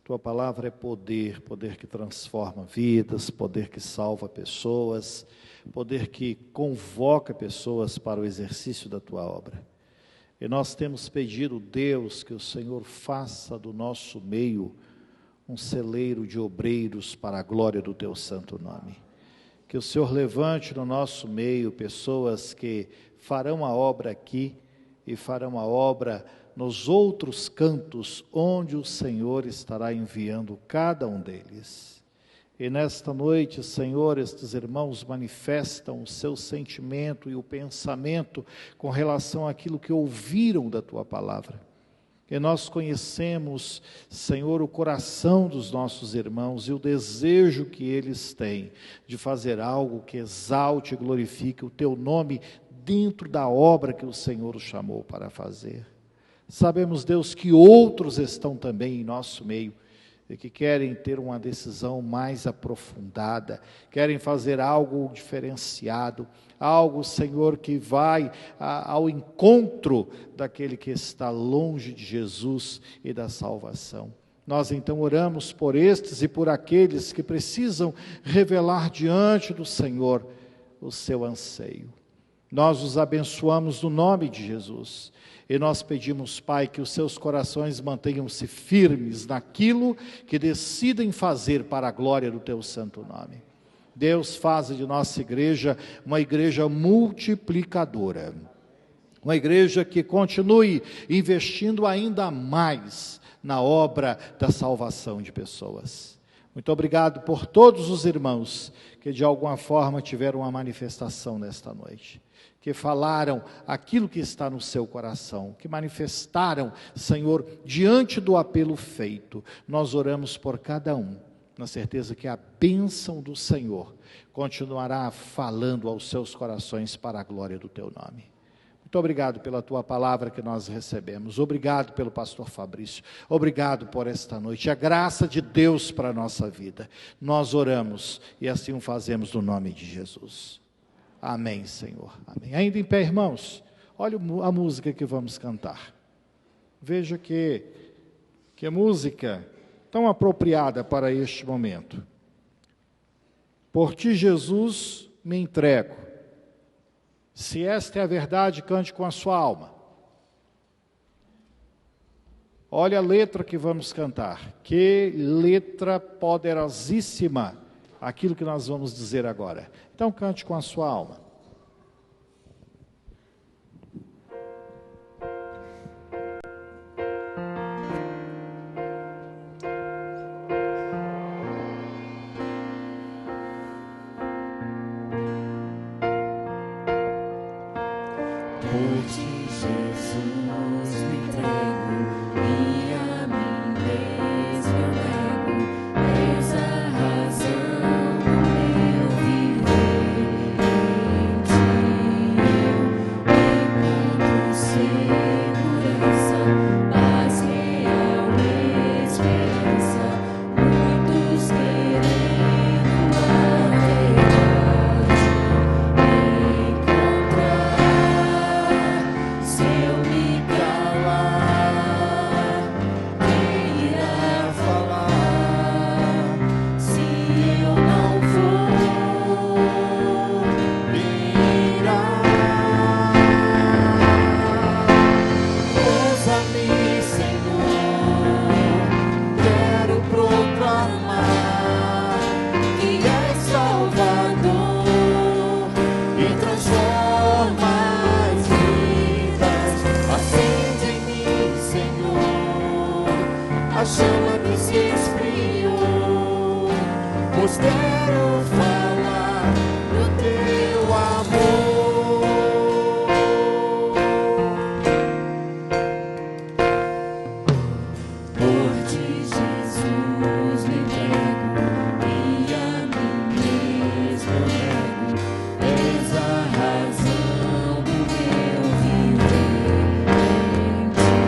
Tua palavra é poder, poder que transforma vidas, poder que salva pessoas, poder que convoca pessoas para o exercício da Tua obra. E nós temos pedido, Deus, que o Senhor faça do nosso meio um celeiro de obreiros para a glória do Teu santo nome. Que o Senhor levante no nosso meio pessoas que farão a obra aqui e farão a obra nos outros cantos onde o Senhor estará enviando cada um deles. E nesta noite, Senhor, estes irmãos manifestam o seu sentimento e o pensamento com relação àquilo que ouviram da Tua palavra. E nós conhecemos, Senhor, o coração dos nossos irmãos e o desejo que eles têm de fazer algo que exalte e glorifique o Teu nome dentro da obra que o Senhor os chamou para fazer. Sabemos, Deus, que outros estão também em nosso meio e que querem ter uma decisão mais aprofundada, querem fazer algo diferenciado, algo, Senhor, que vai ao encontro daquele que está longe de Jesus e da salvação. Nós então oramos por estes e por aqueles que precisam revelar diante do Senhor o seu anseio. Nós os abençoamos no nome de Jesus. E nós pedimos, Pai, que os seus corações mantenham-se firmes naquilo que decidem fazer para a glória do Teu santo nome. Deus, faça de nossa igreja uma igreja multiplicadora. Uma igreja que continue investindo ainda mais na obra da salvação de pessoas. Muito obrigado por todos os irmãos que de alguma forma tiveram uma manifestação nesta noite. Que falaram aquilo que está no seu coração, que manifestaram, Senhor, diante do apelo feito. Nós oramos por cada um, na certeza que a bênção do Senhor continuará falando aos seus corações para a glória do Teu nome. Muito obrigado pela Tua palavra que nós recebemos. Obrigado pelo pastor Fabrício. Obrigado por esta noite. A graça de Deus para a nossa vida. Nós oramos e assim o fazemos no nome de Jesus. Amém, Senhor. Amém. Ainda em pé, irmãos, olha a música que vamos cantar. Veja que música tão apropriada para este momento. Por Ti, Jesus, me entrego. Se esta é a verdade, cante com a sua alma. Olha a letra que vamos cantar. Que letra poderosíssima, aquilo que nós vamos dizer agora. Então cante com a sua alma. Por Ti, Jesus, me entrego, e a mim mesmo eu nego. És a razão do meu viver. Em Ti eu encontro segurança, paz real, esperança. Muitos querendo a verdade encontrar. Se eu me calar, quem irá falar? Se eu não for, irá. Ouça-me, Senhor, quero proclamar que és Salvador e transforma as vidas. Acende em mim, Senhor, a chama que se esfriou, pois quero falar do Teu amor. Por Ti, Jesus, me entrego, e a mim mesmo eu nego. És a razão do meu viver. Em Ti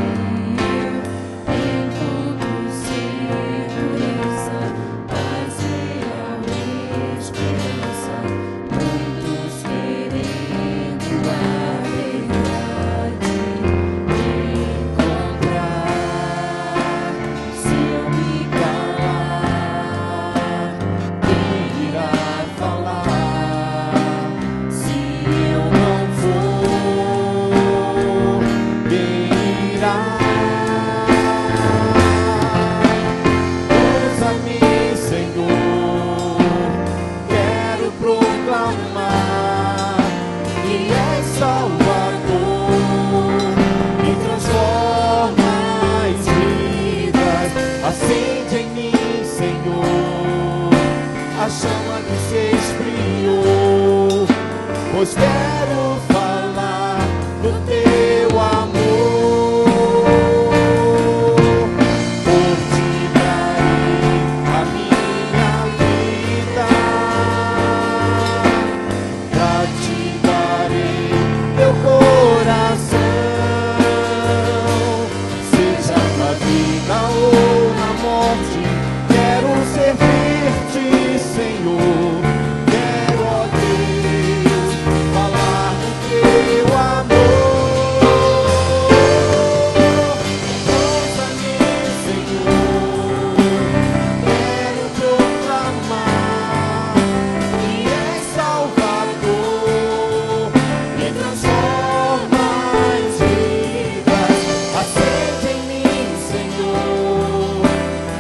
eu encontro segurança, paz real, esperança. que se esfriou, pois quero falar do teu amor. Por ti darei a minha vida, pra ti darei meu coração, seja na vida ou na morte, quero servir-te, Senhor. Quero, ó Deus, falar do teu amor. Usa-me, Senhor, quero proclamar que és Salvador, me transforma em vidas. Acende em mim, Senhor,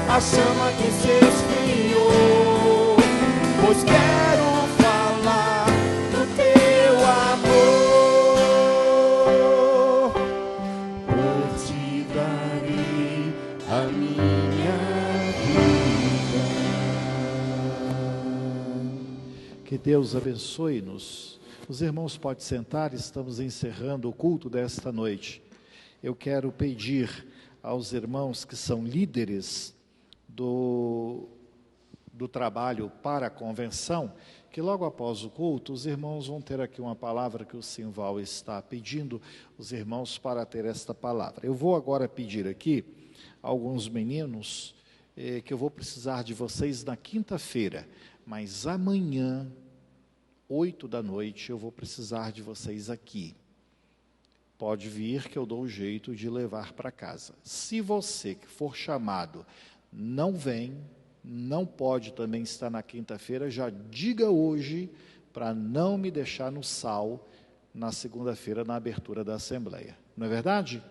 a chama que se esfriou, pois quero falar do teu amor. Por ti darei a minha vida. Que Deus abençoe-nos. Os irmãos podem sentar, estamos encerrando o culto desta noite. Eu quero pedir aos irmãos que são líderes do trabalho para a convenção, que logo após o culto, os irmãos vão ter aqui uma palavra que o Simval está pedindo, os irmãos para ter esta palavra. Eu vou agora pedir aqui alguns meninos, que eu vou precisar de vocês na quinta-feira, mas amanhã, 8 da noite, eu vou precisar de vocês aqui. Pode vir que eu dou o jeito de levar para casa. Se você que for chamado não vem, não pode também estar na quinta-feira, já diga hoje para não me deixar no sal na segunda-feira na abertura da Assembleia. Não é verdade?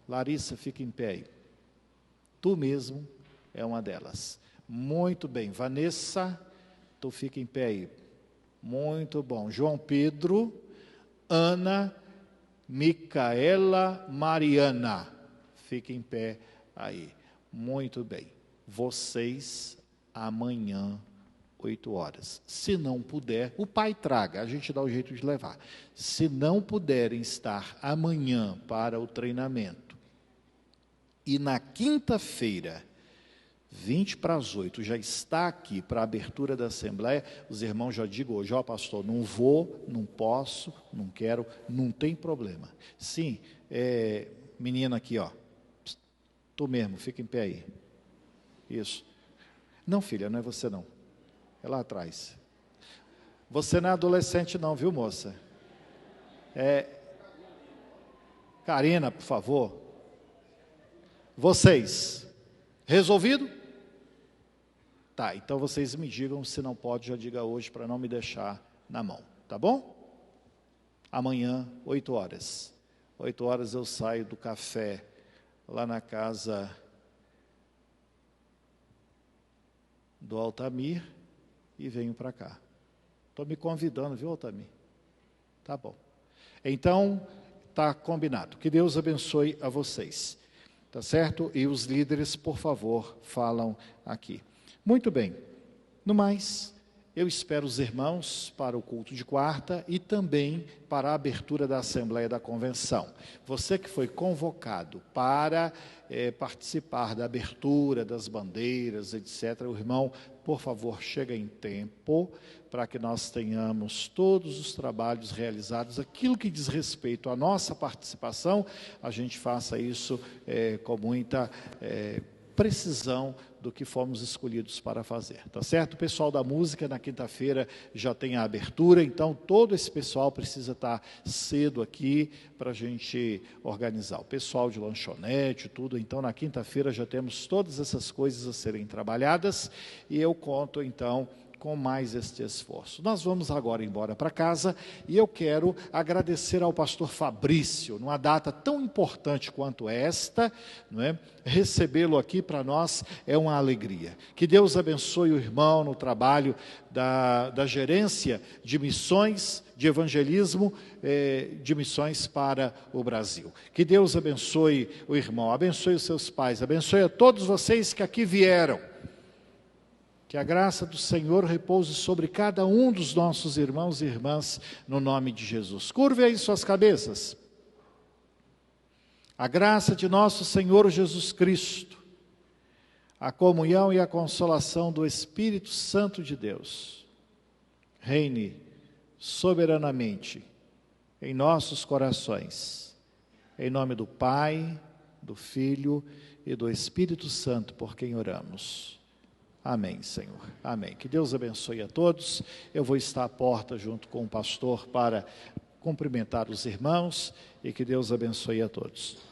Larissa, fica em pé aí. Tu mesmo é uma delas. Muito bem. Vanessa, tu fica em pé aí. Muito bom. João Pedro, Ana, Micaela, Mariana, fica em pé aí. Muito bem. Vocês, amanhã, 8 horas. Se não puder, o pai traga, a gente dá o jeito de levar. Se não puderem estar amanhã para o treinamento, e na quinta-feira, 20 para as 8, já está aqui para a abertura da Assembleia, os irmãos já digam hoje, ó pastor, não vou, não posso, não quero, não tem problema. Sim, menina aqui, ó, tu mesmo, fica em pé aí. Isso. Não, filha, não é você não. É lá atrás. Você não é adolescente não, viu, moça? Karina, por favor. Vocês. Resolvido? Tá, então vocês me digam, se não pode, já diga hoje para não me deixar na mão. Tá bom? Amanhã, 8 horas. 8 horas eu saio do café lá na casa do Altamir e venho para cá. Estou me convidando, viu, Altamir? Tá bom. Então, tá combinado. Que Deus abençoe a vocês. Tá certo? E os líderes, por favor, falam aqui. Muito bem. No mais, eu espero os irmãos para o culto de quarta e também para a abertura da Assembleia da Convenção. Você que foi convocado para participar da abertura das bandeiras, etc., o irmão, por favor, chega em tempo para que nós tenhamos todos os trabalhos realizados. Aquilo que diz respeito à nossa participação, a gente faça isso com muita precisão do que fomos escolhidos para fazer, tá certo? O pessoal da música na quinta-feira já tem a abertura, então todo esse pessoal precisa estar cedo aqui para a gente organizar. O pessoal de lanchonete, tudo, então na quinta-feira já temos todas essas coisas a serem trabalhadas e eu conto então com mais este esforço. Nós vamos agora embora para casa e eu quero agradecer ao pastor Fabrício, numa data tão importante quanto esta, não é? Recebê-lo aqui para nós é uma alegria. Que Deus abençoe o irmão no trabalho da gerência de missões, de evangelismo, de missões para o Brasil. Que Deus abençoe o irmão, abençoe os seus pais, abençoe a todos vocês que aqui vieram. Que a graça do Senhor repouse sobre cada um dos nossos irmãos e irmãs, no nome de Jesus. Curve aí suas cabeças. A graça de nosso Senhor Jesus Cristo, a comunhão e a consolação do Espírito Santo de Deus, reine soberanamente em nossos corações, em nome do Pai, do Filho e do Espírito Santo, por quem oramos. Amém, Senhor. Amém. Que Deus abençoe a todos. Eu vou estar à porta junto com o pastor para cumprimentar os irmãos e que Deus abençoe a todos.